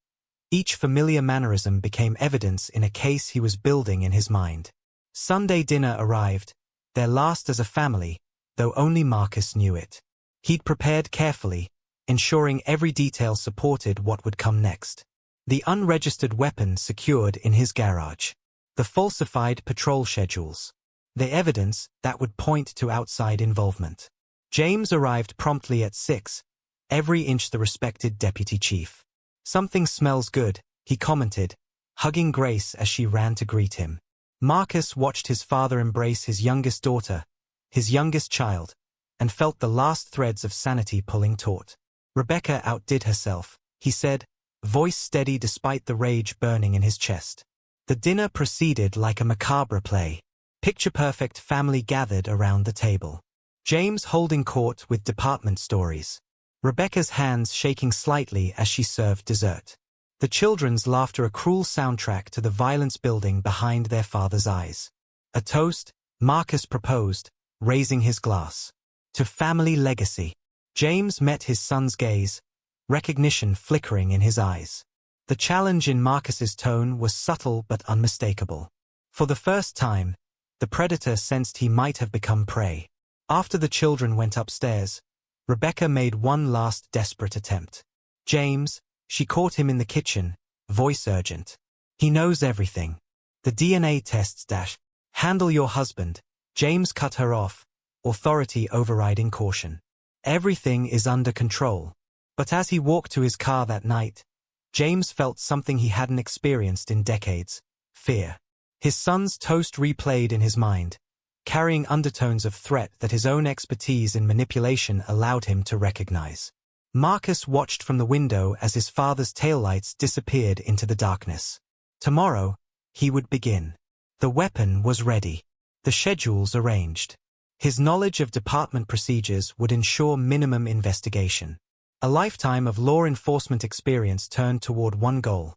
each familiar mannerism became evidence in a case he was building in his mind. Sunday dinner arrived, their last as a family, though only Marcus knew it. He'd prepared carefully, ensuring every detail supported what would come next. The unregistered weapon secured in his garage. The falsified patrol schedules. The evidence that would point to outside involvement. James arrived promptly at 6, every inch the respected deputy chief. "Something smells good," he commented, hugging Grace as she ran to greet him. Marcus watched his father embrace his youngest daughter, his youngest child, and felt the last threads of sanity pulling taut. "Rebecca outdid herself," he said, voice steady despite the rage burning in his chest. The dinner proceeded like a macabre play. Picture-perfect family gathered around the table. James holding court with department stories. Rebecca's hands shaking slightly as she served dessert. The children's laughter a cruel soundtrack to the violence building behind their father's eyes. A toast, Marcus proposed, raising his glass. To family legacy. James met his son's gaze, recognition flickering in his eyes. The challenge in Marcus's tone was subtle but unmistakable. For the first time, the predator sensed he might have become prey. After the children went upstairs, Rebecca made one last desperate attempt. "James," she caught him in the kitchen, voice urgent. "He knows everything. The DNA tests dash. Handle your husband." James cut her off, authority overriding caution. "Everything is under control." But as he walked to his car that night, James felt something he hadn't experienced in decades: fear. His son's toast replayed in his mind, carrying undertones of threat that his own expertise in manipulation allowed him to recognize. Marcus watched from the window as his father's taillights disappeared into the darkness. Tomorrow, he would begin. The weapon was ready. The schedules arranged. His knowledge of department procedures would ensure minimum investigation. A lifetime of law enforcement experience turned toward one goal: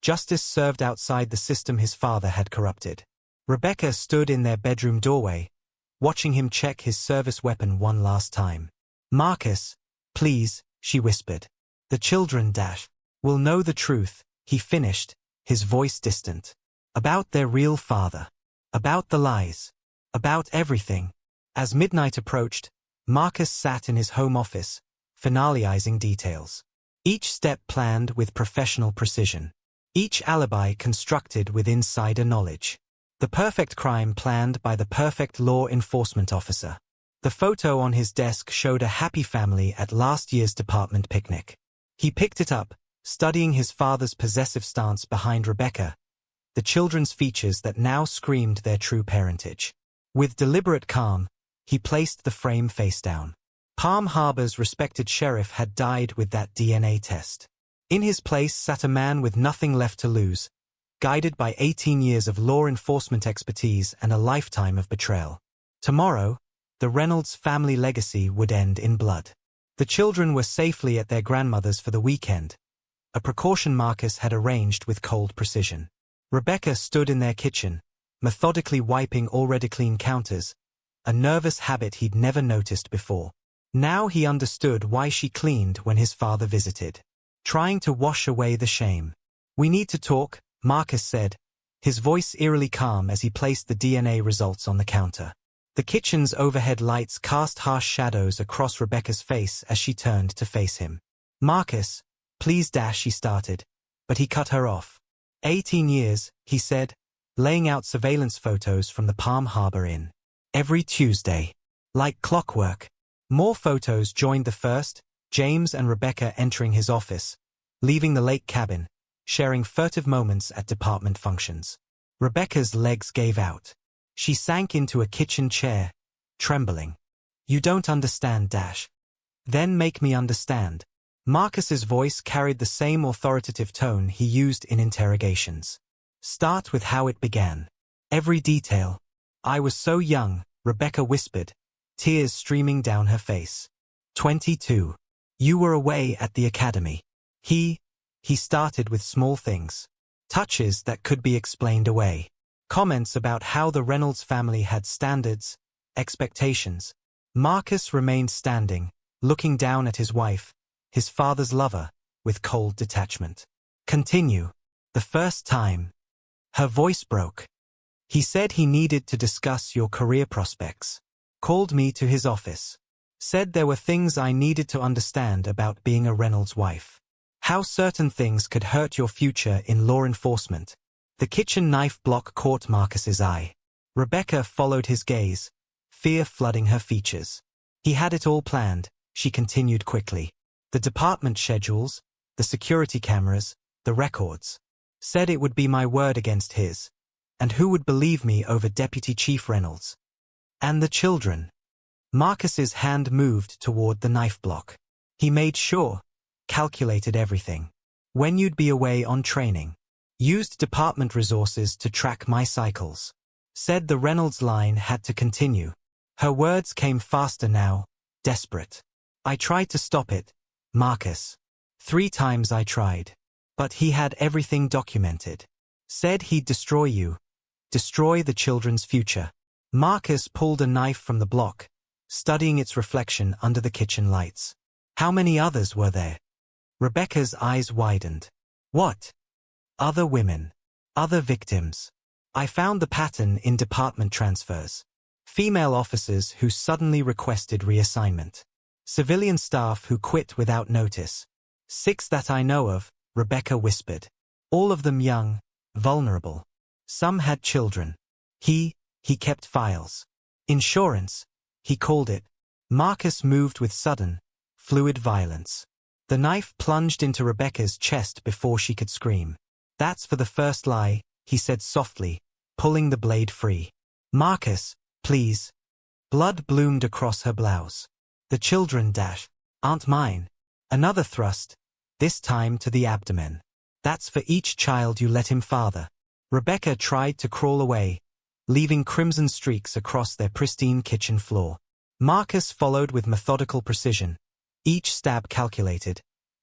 justice served outside the system his father had corrupted. Rebecca stood in their bedroom doorway, watching him check his service weapon one last time. "Marcus, please," she whispered. "The children will know the truth," he finished, his voice distant. "About their real father. About the lies. About everything." As midnight approached, Marcus sat in his home office, finalizing details. Each step planned with professional precision. Each alibi constructed with insider knowledge. The perfect crime planned by the perfect law enforcement officer. The photo on his desk showed a happy family at last year's department picnic. He picked it up, studying his father's possessive stance behind Rebecca, the children's features that now screamed their true parentage. With deliberate calm, he placed the frame face down. Palm Harbor's respected sheriff had died with that DNA test. In his place sat a man with nothing left to lose, guided by 18 years of law enforcement expertise and a lifetime of betrayal. Tomorrow, the Reynolds family legacy would end in blood. The children were safely at their grandmother's for the weekend, a precaution Marcus had arranged with cold precision. Rebecca stood in their kitchen, methodically wiping already clean counters, a nervous habit he'd never noticed before. Now he understood why she cleaned when his father visited. Trying to wash away the shame. "We need to talk," Marcus said, his voice eerily calm as he placed the DNA results on the counter. The kitchen's overhead lights cast harsh shadows across Rebecca's face as she turned to face him. "Marcus, please," she started, but he cut her off. 18 years, he said, laying out surveillance photos from the Palm Harbor Inn. Every Tuesday. Like clockwork. More photos joined the first, James and Rebecca entering his office, leaving the lake cabin, sharing furtive moments at department functions. Rebecca's legs gave out. She sank into a kitchen chair, trembling. "You don't understand, Then make me understand." Marcus's voice carried the same authoritative tone he used in interrogations. "Start with how it began. Every detail." "I was so young," Rebecca whispered, tears streaming down her face. 22. "You were away at the academy." He started with small things. Touches that could be explained away. Comments about how the Reynolds family had standards, expectations. Marcus remained standing, looking down at his wife, his father's lover, with cold detachment. "Continue." "The first time." Her voice broke. "He said he needed to discuss your career prospects. Called me to his office. Said there were things I needed to understand about being a Reynolds wife. How certain things could hurt your future in law enforcement." The kitchen knife block caught Marcus's eye. Rebecca followed his gaze, fear flooding her features. "He had it all planned," she continued quickly. "The department schedules, the security cameras, the records. Said it would be my word against his. And who would believe me over Deputy Chief Reynolds? And the children." Marcus's hand moved toward the knife block. He made sure, calculated everything. "When you'd be away on training. Used department resources to track my cycles. Said the Reynolds line had to continue." Her words came faster now, desperate. "I tried to stop it, Marcus. 3 times I tried. But he had everything documented. Said he'd destroy you. Destroy the children's future." Marcus pulled a knife from the block, studying its reflection under the kitchen lights. "How many others were there?" Rebecca's eyes widened. "What? Other women. Other victims. I found the pattern in department transfers. Female officers who suddenly requested reassignment. Civilian staff who quit without notice. 6 that I know of," Rebecca whispered. "All of them young, vulnerable. Some had children. He kept files. Insurance, he called it." Marcus moved with sudden, fluid violence. The knife plunged into Rebecca's chest before she could scream. "That's for the first lie," he said softly, pulling the blade free. "Marcus, Please. Blood bloomed across her blouse. The children aren't mine. Another thrust, this time to the abdomen. That's for each child you let him father. Rebecca tried to crawl away, leaving crimson streaks across their pristine kitchen floor. Marcus followed with methodical precision, each stab calculated,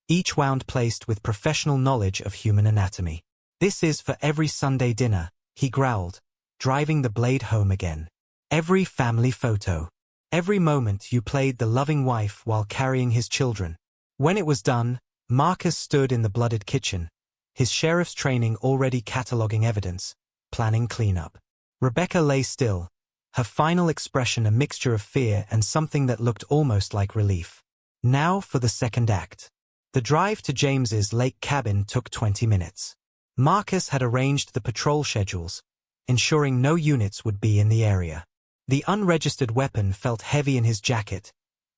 each wound placed with professional knowledge of human anatomy. This is for every Sunday dinner, he growled, driving the blade home again. Every family photo. Every moment you played the loving wife while carrying his children. When it was done, Marcus stood in the blooded kitchen, his sheriff's training already cataloging evidence, planning cleanup. Rebecca lay still, her final expression a mixture of fear and something that looked almost like relief. Now for the second act. The drive to James's lake cabin took 20 minutes. Marcus had arranged the patrol schedules, ensuring no units would be in the area. The unregistered weapon felt heavy in his jacket,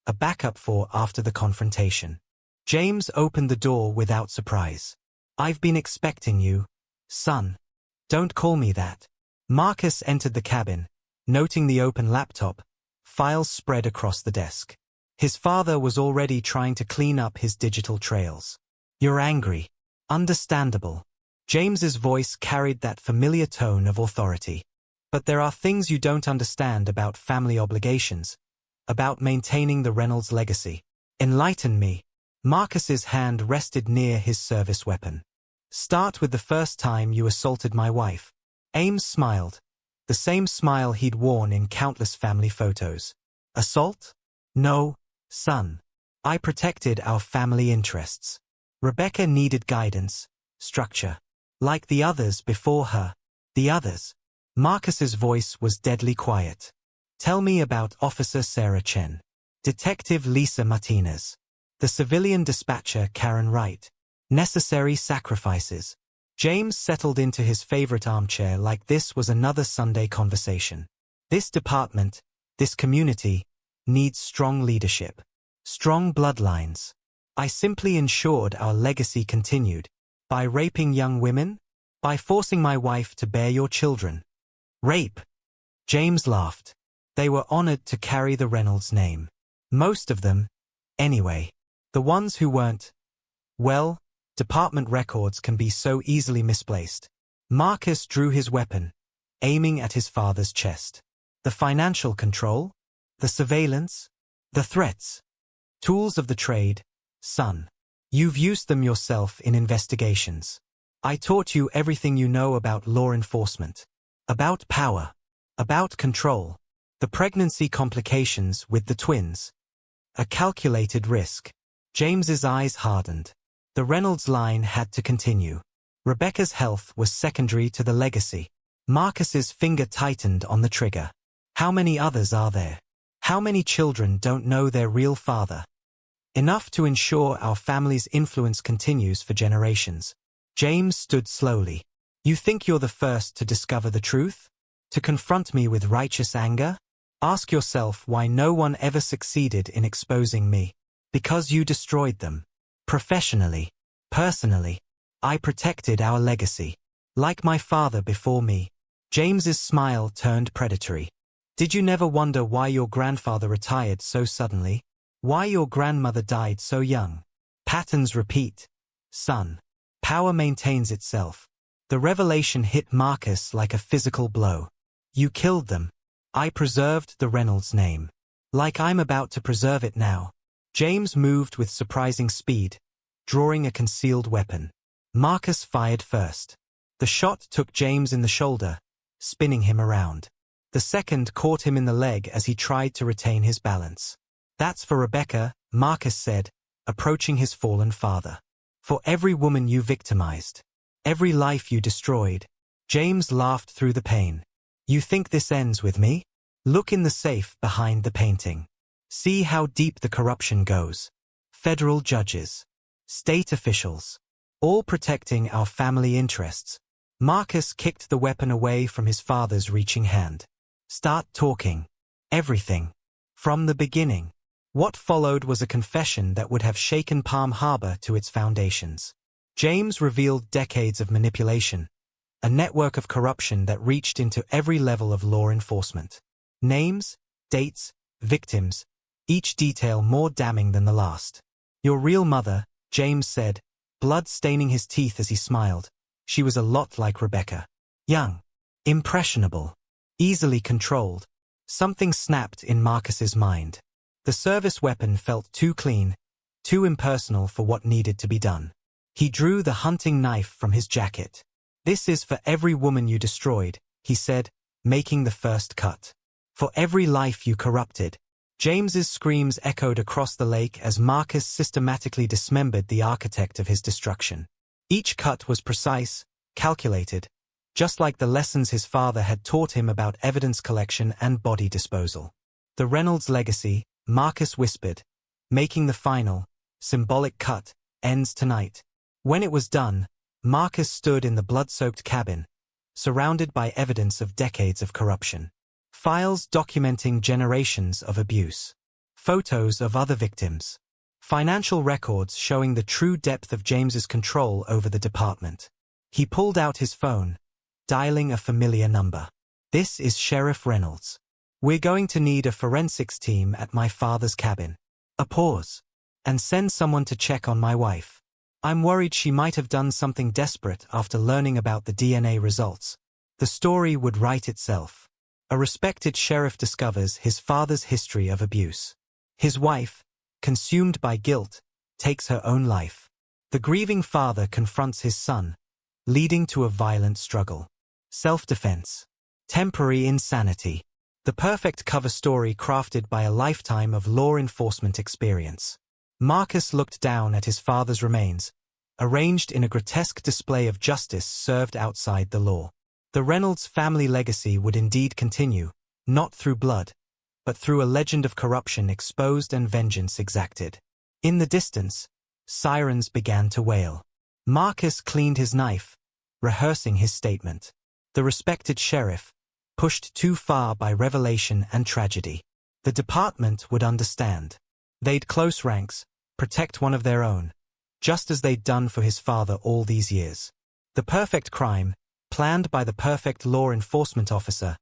a backup for after the confrontation. James opened the door without surprise. I've been expecting you, son. Don't call me that. Marcus entered the cabin, noting the open laptop, files spread across the desk. His father was already trying to clean up his digital trails. You're angry. Understandable. James's voice carried that familiar tone of authority. But there are things you don't understand about family obligations, about maintaining the Reynolds legacy. Enlighten me. Marcus's hand rested near his service weapon. Start with the first time you assaulted my wife. Ames smiled, the same smile he'd worn in countless family photos. Assault? No, son. I protected our family interests. Rebecca needed guidance, structure. Like the others before her. The others. Marcus's voice was deadly quiet. Tell me about Officer Sarah Chen. Detective Lisa Martinez. The civilian dispatcher Karen Wright. Necessary sacrifices. James settled into his favorite armchair like this was another Sunday conversation. This department, this community, needs strong leadership. Strong bloodlines. I simply ensured our legacy continued. By raping young women? By forcing my wife to bear your children. Rape. James laughed. They were honored to carry the Reynolds name. Most of them, anyway. The ones who weren't, well, department records can be so easily misplaced. Marcus drew his weapon, aiming at his father's chest. The financial control? The surveillance? The threats? Tools of the trade, son. You've used them yourself in investigations. I taught you everything you know about law enforcement. About power. About control. The pregnancy complications with the twins. A calculated risk. James's eyes hardened. The Reynolds line had to continue. Rebecca's health was secondary to the legacy. Marcus's finger tightened on the trigger. How many others are there? How many children don't know their real father? Enough to ensure our family's influence continues for generations. James stood slowly. You think you're the first to discover the truth? To confront me with righteous anger? Ask yourself why no one ever succeeded in exposing me. Because you destroyed them. Professionally. Personally. I protected our legacy. Like my father before me. James's smile turned predatory. Did you never wonder why your grandfather retired so suddenly? Why your grandmother died so young? Patterns repeat. Son. Power maintains itself. The revelation hit Marcus like a physical blow. You killed them. I preserved the Reynolds name. Like I'm about to preserve it now. James moved with surprising speed, drawing a concealed weapon. Marcus fired first. The shot took James in the shoulder, spinning him around. The second caught him in the leg as he tried to retain his balance. That's for Rebecca, Marcus said, approaching his fallen father. For every woman you victimized. Every life you destroyed. James laughed through the pain. You think this ends with me? Look in the safe behind the painting. See how deep the corruption goes. Federal judges. State officials. All protecting our family interests. Marcus kicked the weapon away from his father's reaching hand. Start talking. Everything. From the beginning. What followed was a confession that would have shaken Palm Harbor to its foundations. James revealed decades of manipulation, a network of corruption that reached into every level of law enforcement. Names, dates, victims, each detail more damning than the last. Your real mother, James said, blood staining his teeth as he smiled. She was a lot like Rebecca. Young, impressionable, easily controlled. Something snapped in Marcus's mind. The service weapon felt too clean, too impersonal for what needed to be done. He drew the hunting knife from his jacket. This is for every woman you destroyed, he said, making the first cut. For every life you corrupted. James's screams echoed across the lake as Marcus systematically dismembered the architect of his destruction. Each cut was precise, calculated, just like the lessons his father had taught him about evidence collection and body disposal. The Reynolds legacy, Marcus whispered, making the final, symbolic cut, ends tonight. When it was done, Marcus stood in the blood-soaked cabin, surrounded by evidence of decades of corruption. Files documenting generations of abuse. Photos of other victims. Financial records showing the true depth of James's control over the department. He pulled out his phone, dialing a familiar number. This is Sheriff Reynolds. We're going to need a forensics team at my father's cabin. A pause. And send someone to check on my wife. I'm worried she might have done something desperate after learning about the DNA results. The story would write itself. A respected sheriff discovers his father's history of abuse. His wife, consumed by guilt, takes her own life. The grieving father confronts his son, leading to a violent struggle. Self-defense. Temporary insanity. The perfect cover story crafted by a lifetime of law enforcement experience. Marcus looked down at his father's remains, arranged in a grotesque display of justice served outside the law. The Reynolds family legacy would indeed continue, not through blood, but through a legend of corruption exposed and vengeance exacted. In the distance, sirens began to wail. Marcus cleaned his knife, rehearsing his statement. The respected sheriff, pushed too far by revelation and tragedy. The department would understand. They'd close ranks, protect one of their own, just as they'd done for his father all these years. The perfect crime, planned by the perfect law enforcement officer,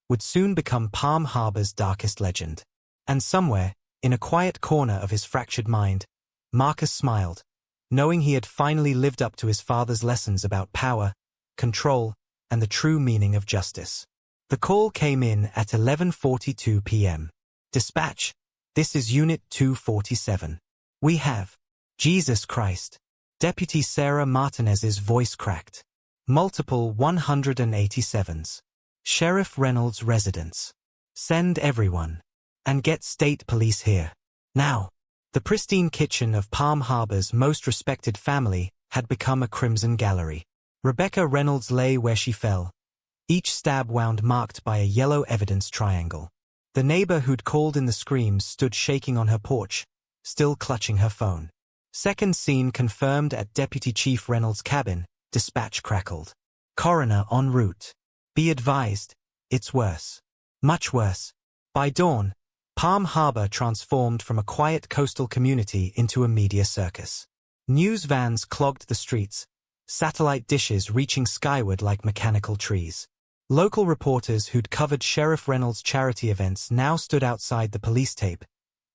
would soon become Palm Harbor's darkest legend. And somewhere, in a quiet corner of his fractured mind, Marcus smiled, knowing he had finally lived up to his father's lessons about power, control, and the true meaning of justice. The call came in at 11:42 p.m. Dispatch, this is Unit 247. We have. Jesus Christ. Deputy Sarah Martinez's voice cracked. Multiple 187s. Sheriff Reynolds' residence. Send everyone. And get state police here. Now. The pristine kitchen of Palm Harbor's most respected family had become a crimson gallery. Rebecca Reynolds lay where she fell, each stab wound marked by a yellow evidence triangle. The neighbor who'd called in the screams stood shaking on her porch, still clutching her phone. Second scene confirmed at Deputy Chief Reynolds' cabin. Dispatch crackled. Coroner en route. Be advised, it's worse. Much worse. By dawn, Palm Harbor transformed from a quiet coastal community into a media circus. News vans clogged the streets, satellite dishes reaching skyward like mechanical trees. Local reporters who'd covered Sheriff Reynolds' charity events now stood outside the police tape,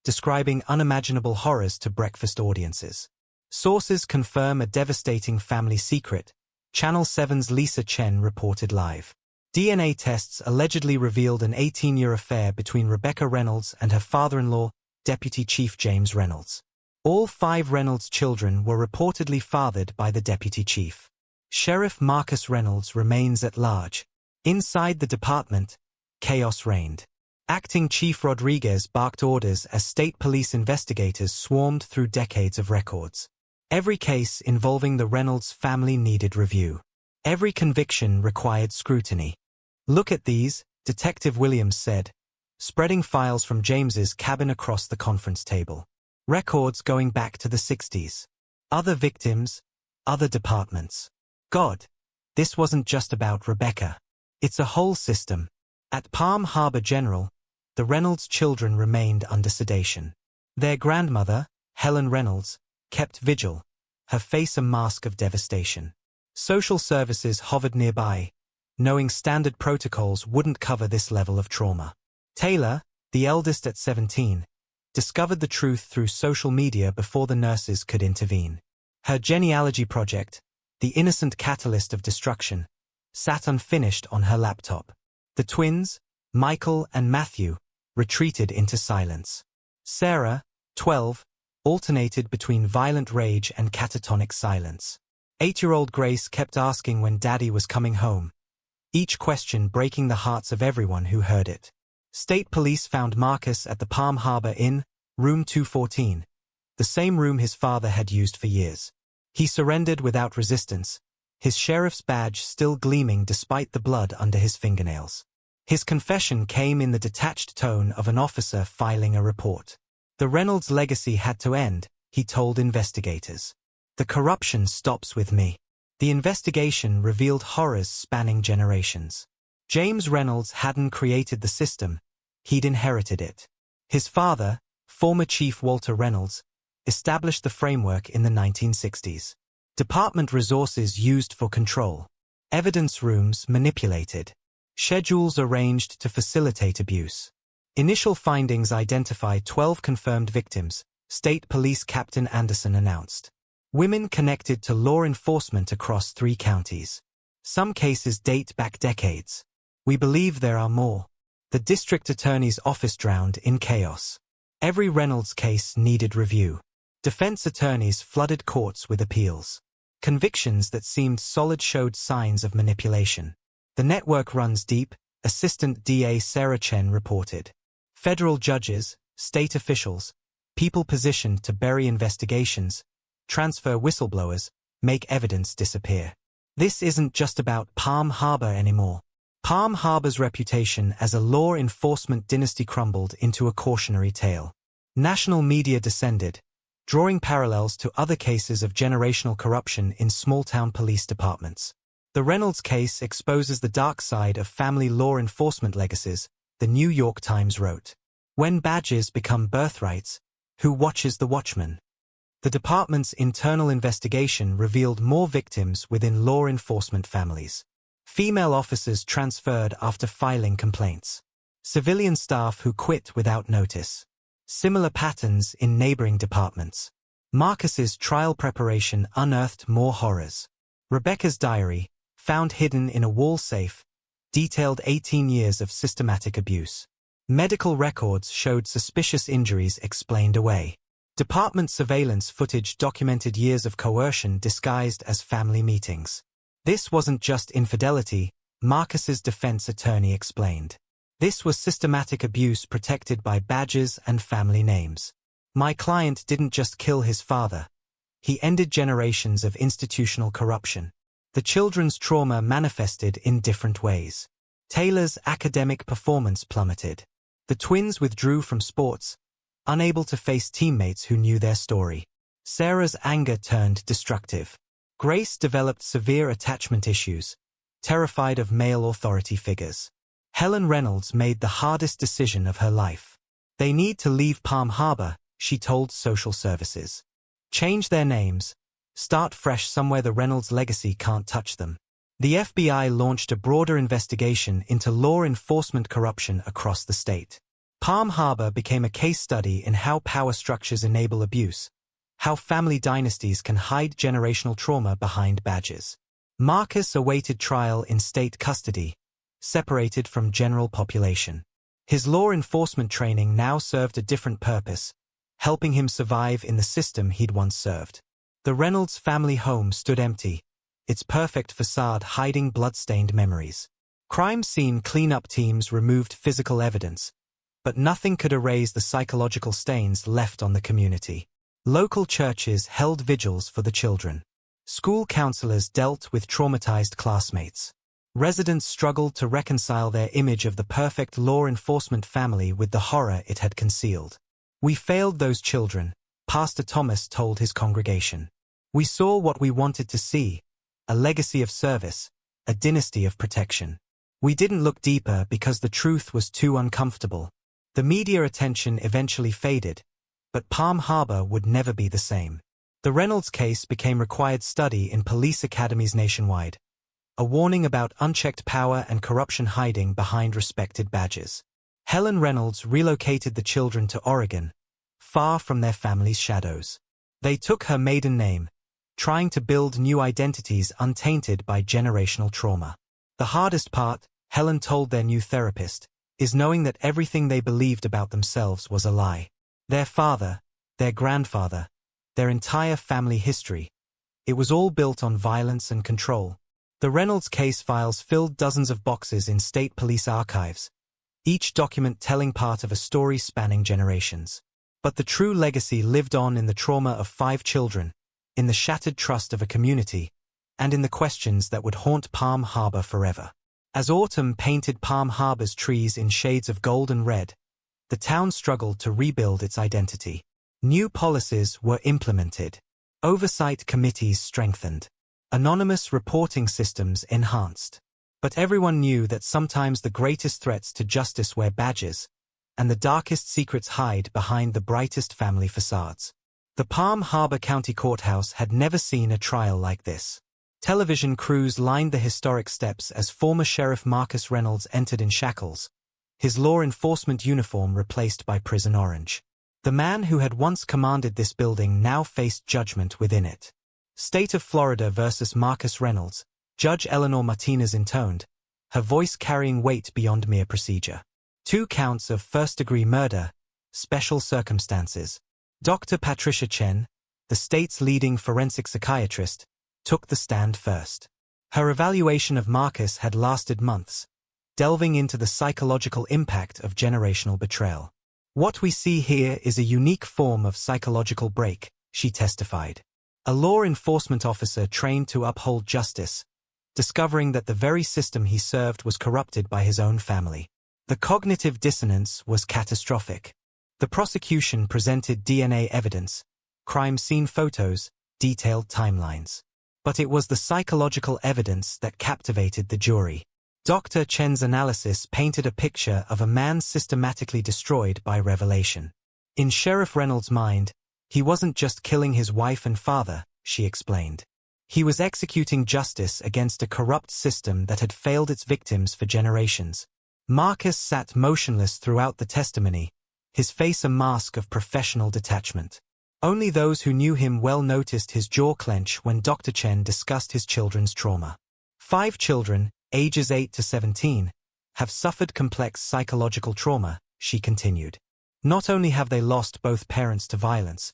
describing unimaginable horrors to breakfast audiences. Sources confirm a devastating family secret. Channel 7's Lisa Chen reported live. DNA tests allegedly revealed an 18-year affair between Rebecca Reynolds and her father-in-law, Deputy Chief James Reynolds. All 5 Reynolds children were reportedly fathered by the deputy chief. Sheriff Marcus Reynolds remains at large. Inside the department, chaos reigned. Acting Chief Rodriguez barked orders as state police investigators swarmed through decades of records. Every case involving the Reynolds family needed review. Every conviction required scrutiny. Look at these, Detective Williams said, spreading files from James's cabin across the conference table. Records going back to the 60s. Other victims, other departments. God, this wasn't just about Rebecca. It's a whole system. At Palm Harbor General, the Reynolds children remained under sedation. Their grandmother, Helen Reynolds, kept vigil, her face a mask of devastation. Social services hovered nearby, knowing standard protocols wouldn't cover this level of trauma. Taylor, the eldest at 17, discovered the truth through social media before the nurses could intervene. Her genealogy project, the innocent catalyst of destruction, sat unfinished on her laptop. The twins, Michael and Matthew, retreated into silence. Sarah, 12, alternated between violent rage and catatonic silence. 8-year-old Grace kept asking when Daddy was coming home, each question breaking the hearts of everyone who heard it. State police found Marcus at the Palm Harbor Inn, room 214, the same room his father had used for years. He surrendered without resistance, his sheriff's badge still gleaming despite the blood under his fingernails. His confession came in the detached tone of an officer filing a report. The Reynolds legacy had to end, he told investigators. The corruption stops with me. The investigation revealed horrors spanning generations. James Reynolds hadn't created the system, he'd inherited it. His father, former Chief Walter Reynolds, established the framework in the 1960s. Department resources used for control. Evidence rooms manipulated. Schedules arranged to facilitate abuse. Initial findings identify 12 confirmed victims, State Police Captain Anderson announced. Women connected to law enforcement across 3 counties. Some cases date back decades. We believe there are more. The district attorney's office drowned in chaos. Every Reynolds case needed review. Defense attorneys flooded courts with appeals. Convictions that seemed solid showed signs of manipulation. The network runs deep, Assistant DA Sarah Chen reported. Federal judges, state officials, people positioned to bury investigations, transfer whistleblowers, make evidence disappear. This isn't just about Palm Harbor anymore. Palm Harbor's reputation as a law enforcement dynasty crumbled into a cautionary tale. National media descended, drawing parallels to other cases of generational corruption in small-town police departments. The Reynolds case exposes the dark side of family law enforcement legacies, the New York Times wrote. When badges become birthrights, who watches the watchman? The department's internal investigation revealed more victims within law enforcement families. Female officers transferred after filing complaints. Civilian staff who quit without notice. Similar patterns in neighboring departments. Marcus's trial preparation unearthed more horrors. Rebecca's diary, found hidden in a wall safe, detailed 18 years of systematic abuse. Medical records showed suspicious injuries explained away. Department surveillance footage documented years of coercion disguised as family meetings. This wasn't just infidelity, Marcus's defense attorney explained. This was systematic abuse protected by badges and family names. My client didn't just kill his father. He ended generations of institutional corruption. The children's trauma manifested in different ways. Taylor's academic performance plummeted. The twins withdrew from sports, unable to face teammates who knew their story. Sarah's anger turned destructive. Grace developed severe attachment issues, terrified of male authority figures. Helen Reynolds made the hardest decision of her life. They need to leave Palm Harbor, she told social services. Change their names, start fresh somewhere the Reynolds legacy can't touch them. The FBI launched a broader investigation into law enforcement corruption across the state. Palm Harbor became a case study in how power structures enable abuse, how family dynasties can hide generational trauma behind badges. Marcus awaited trial in state custody, separated from general population. His law enforcement training now served a different purpose, helping him survive in the system he'd once served. The Reynolds family home stood empty, its perfect facade hiding blood-stained memories. Crime scene cleanup teams removed physical evidence, but nothing could erase the psychological stains left on the community. Local churches held vigils for the children. School counselors dealt with traumatized classmates. Residents struggled to reconcile their image of the perfect law enforcement family with the horror it had concealed. We failed those children, Pastor Thomas told his congregation. We saw what we wanted to see, a legacy of service, a dynasty of protection. We didn't look deeper because the truth was too uncomfortable. The media attention eventually faded, but Palm Harbor would never be the same. The Reynolds case became required study in police academies nationwide, a warning about unchecked power and corruption hiding behind respected badges. Helen Reynolds relocated the children to Oregon, far from their family's shadows. They took her maiden name, trying to build new identities untainted by generational trauma. The hardest part, Helen told their new therapist, is knowing that everything they believed about themselves was a lie. Their father, their grandfather, their entire family history. It was all built on violence and control. The Reynolds case files filled dozens of boxes in state police archives, each document telling part of a story spanning generations. But the true legacy lived on in the trauma of 5 children, in the shattered trust of a community, and in the questions that would haunt Palm Harbor forever. As autumn painted Palm Harbor's trees in shades of gold and red, the town struggled to rebuild its identity. New policies were implemented. Oversight committees strengthened. Anonymous reporting systems enhanced. But everyone knew that sometimes the greatest threats to justice wear badges, and the darkest secrets hide behind the brightest family facades. The Palm Harbor County Courthouse had never seen a trial like this. Television crews lined the historic steps as former Sheriff Marcus Reynolds entered in shackles, his law enforcement uniform replaced by prison orange. The man who had once commanded this building now faced judgment within it. State of Florida versus Marcus Reynolds, Judge Eleanor Martinez intoned, her voice carrying weight beyond mere procedure. 2 counts of first-degree murder, special circumstances. Dr. Patricia Chen, the state's leading forensic psychiatrist, took the stand first. Her evaluation of Marcus had lasted months, delving into the psychological impact of generational betrayal. What we see here is a unique form of psychological break, she testified. A law enforcement officer trained to uphold justice, discovering that the very system he served was corrupted by his own family. The cognitive dissonance was catastrophic. The prosecution presented DNA evidence, crime scene photos, detailed timelines. But it was the psychological evidence that captivated the jury. Dr. Chen's analysis painted a picture of a man systematically destroyed by revelation. In Sheriff Reynolds' mind, he wasn't just killing his wife and father, she explained. He was executing justice against a corrupt system that had failed its victims for generations. Marcus sat motionless throughout the testimony, his face a mask of professional detachment. Only those who knew him well noticed his jaw clench when Dr. Chen discussed his children's trauma. 5 children, ages 8 to 17, have suffered complex psychological trauma, she continued. Not only have they lost both parents to violence,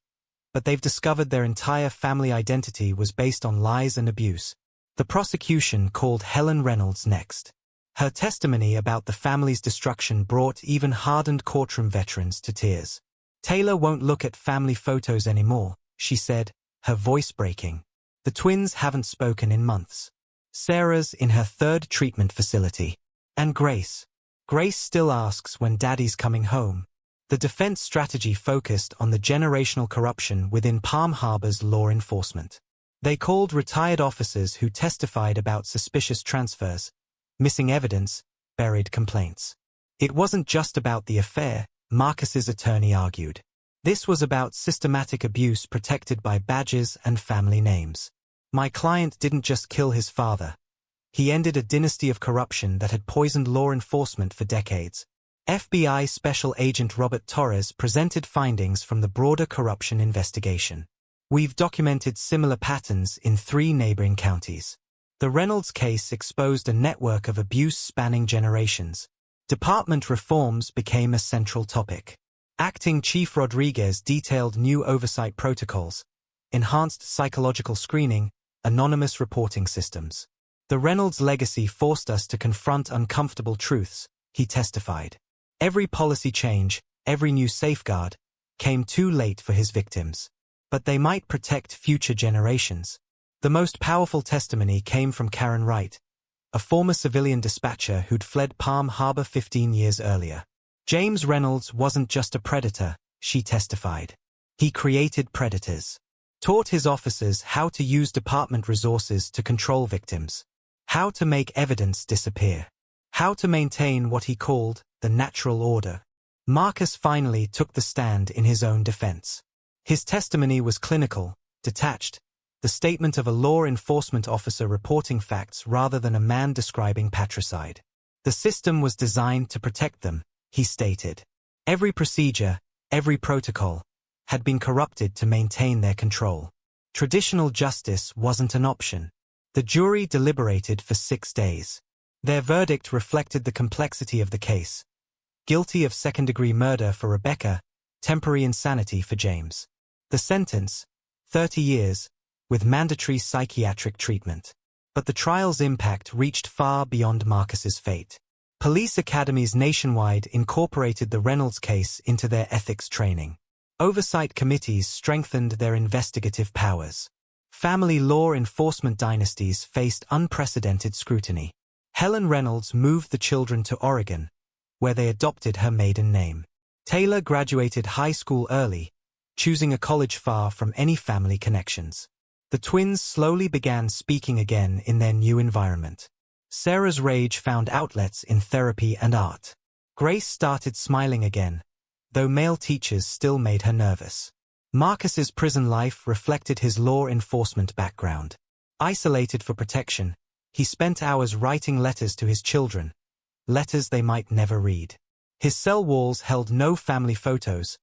but they've discovered their entire family identity was based on lies and abuse. The prosecution called Helen Reynolds next. Her testimony about the family's destruction brought even hardened courtroom veterans to tears. Taylor won't look at family photos anymore, she said, her voice breaking. The twins haven't spoken in months. Sarah's in her 3rd treatment facility. And Grace. Grace still asks when Daddy's coming home. The defense strategy focused on the generational corruption within Palm Harbor's law enforcement. They called retired officers who testified about suspicious transfers, missing evidence, buried complaints. It wasn't just about the affair, Marcus's attorney argued. This was about systematic abuse protected by badges and family names. My client didn't just kill his father. He ended a dynasty of corruption that had poisoned law enforcement for decades. FBI Special Agent Robert Torres presented findings from the broader corruption investigation. We've documented similar patterns in 3 neighboring counties. The Reynolds case exposed a network of abuse spanning generations. Department reforms became a central topic. Acting Chief Rodriguez detailed new oversight protocols, enhanced psychological screening, anonymous reporting systems. The Reynolds legacy forced us to confront uncomfortable truths, he testified. Every policy change, every new safeguard, came too late for his victims. But they might protect future generations. The most powerful testimony came from Karen Wright, a former civilian dispatcher who'd fled Palm Harbor 15 years earlier. James Reynolds wasn't just a predator, she testified. He created predators. Taught his officers how to use department resources to control victims. How to make evidence disappear. How to maintain what he called the natural order. Marcus finally took the stand in his own defense. His testimony was clinical, detached, the statement of a law enforcement officer reporting facts rather than a man describing patricide. The system was designed to protect them, he stated. Every procedure, every protocol, had been corrupted to maintain their control. Traditional justice wasn't an option. The jury deliberated for 6 days. Their verdict reflected the complexity of the case. Guilty of second-degree murder for Rebecca, temporary insanity for James. The sentence, 30 years, with mandatory psychiatric treatment. But the trial's impact reached far beyond Marcus's fate. Police academies nationwide incorporated the Reynolds case into their ethics training. Oversight committees strengthened their investigative powers. Family law enforcement dynasties faced unprecedented scrutiny. Helen Reynolds moved the children to Oregon, where they adopted her maiden name. Taylor graduated high school early, choosing a college far from any family connections. The twins slowly began speaking again in their new environment. Sarah's rage found outlets in therapy and art. Grace started smiling again, though male teachers still made her nervous. Marcus's prison life reflected his law enforcement background. Isolated for protection, he spent hours writing letters to his children, letters they might never read. His cell walls held no family photos,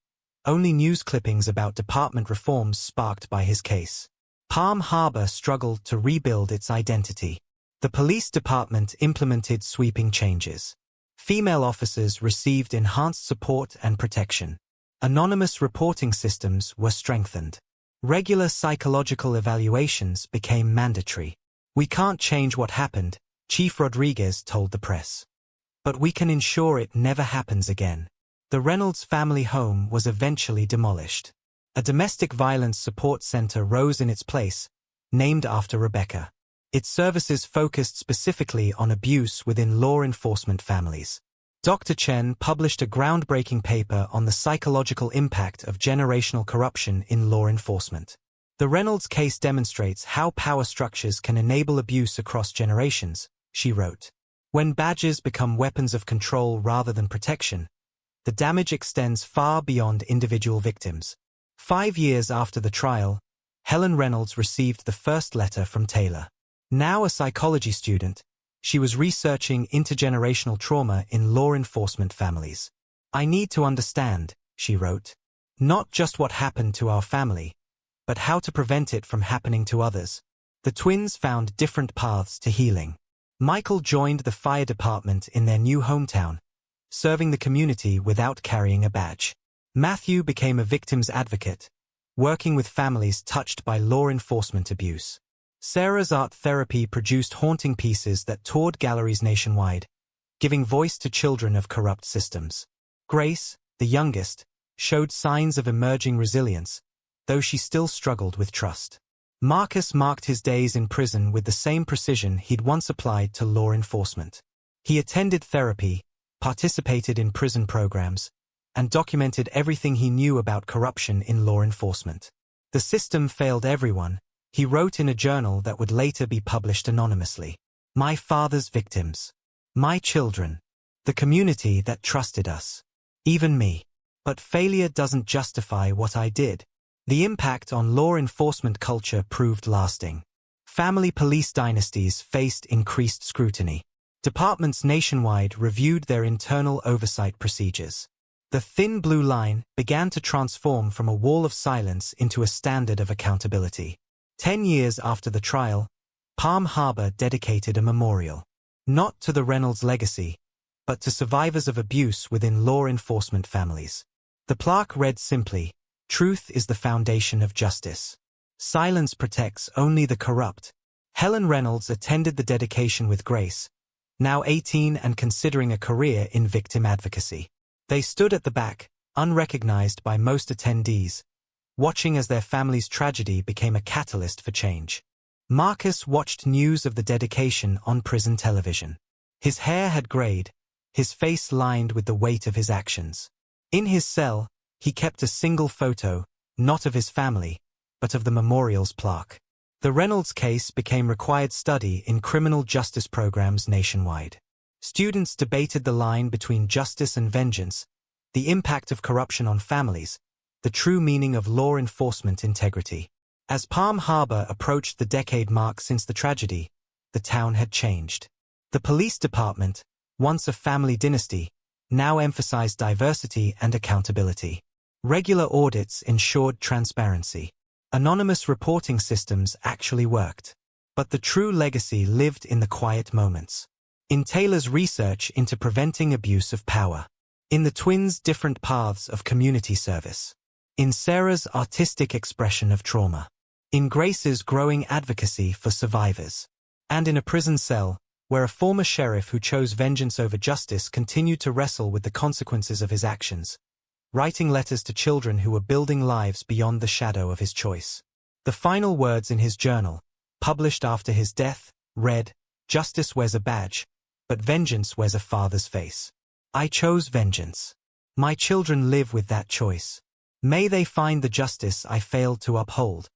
only news clippings about department reforms sparked by his case. Palm Harbor struggled to rebuild its identity. The police department implemented sweeping changes. Female officers received enhanced support and protection. Anonymous reporting systems were strengthened. Regular psychological evaluations became mandatory. "We can't change what happened," Chief Rodriguez told the press. "But we can ensure it never happens again." The Reynolds family home was eventually demolished. A domestic violence support center rose in its place, named after Rebecca. Its services focused specifically on abuse within law enforcement families. Dr. Chen published a groundbreaking paper on the psychological impact of generational corruption in law enforcement. The Reynolds case demonstrates how power structures can enable abuse across generations, she wrote. When badges become weapons of control rather than protection, the damage extends far beyond individual victims. 5 years after the trial, Helen Reynolds received the first letter from Taylor. Now a psychology student, she was researching intergenerational trauma in law enforcement families. "I need to understand," she wrote, "not just what happened to our family, but how to prevent it from happening to others." The twins found different paths to healing. Michael joined the fire department in their new hometown, serving the community without carrying a badge. Matthew became a victim's advocate, working with families touched by law enforcement abuse. Sarah's art therapy produced haunting pieces that toured galleries nationwide, giving voice to children of corrupt systems. Grace, the youngest, showed signs of emerging resilience, though she still struggled with trust. Marcus marked his days in prison with the same precision he'd once applied to law enforcement. He attended therapy, participated in prison programs, and documented everything he knew about corruption in law enforcement. "The system failed everyone," he wrote in a journal that would later be published anonymously. "My father's victims. My children. The community that trusted us. Even me. But failure doesn't justify what I did." The impact on law enforcement culture proved lasting. Family police dynasties faced increased scrutiny. Departments nationwide reviewed their internal oversight procedures. The thin blue line began to transform from a wall of silence into a standard of accountability. 10 years after the trial, Palm Harbor dedicated a memorial. Not to the Reynolds legacy, but to survivors of abuse within law enforcement families. The plaque read simply, "Truth is the foundation of justice. Silence protects only the corrupt." Helen Reynolds attended the dedication with Grace, now 18 and considering a career in victim advocacy. They stood at the back, unrecognized by most attendees, watching as their family's tragedy became a catalyst for change. Marcus watched news of the dedication on prison television. His hair had grayed, his face lined with the weight of his actions. In his cell, he kept a single photo, not of his family, but of the memorial's plaque. The Reynolds case became required study in criminal justice programs nationwide. Students debated the line between justice and vengeance, the impact of corruption on families, the true meaning of law enforcement integrity. As Palm Harbor approached the decade mark since the tragedy, the town had changed. The police department, once a family dynasty, now emphasized diversity and accountability. Regular audits ensured transparency. Anonymous reporting systems actually worked. But the true legacy lived in the quiet moments. In Taylor's research into preventing abuse of power. In the twins' different paths of community service. In Sarah's artistic expression of trauma. In Grace's growing advocacy for survivors. And in a prison cell, where a former sheriff who chose vengeance over justice continued to wrestle with the consequences of his actions, writing letters to children who were building lives beyond the shadow of his choice. The final words in his journal, published after his death, read, "Justice wears a badge, but vengeance wears a father's face. I chose vengeance. My children live with that choice. May they find the justice I failed to uphold."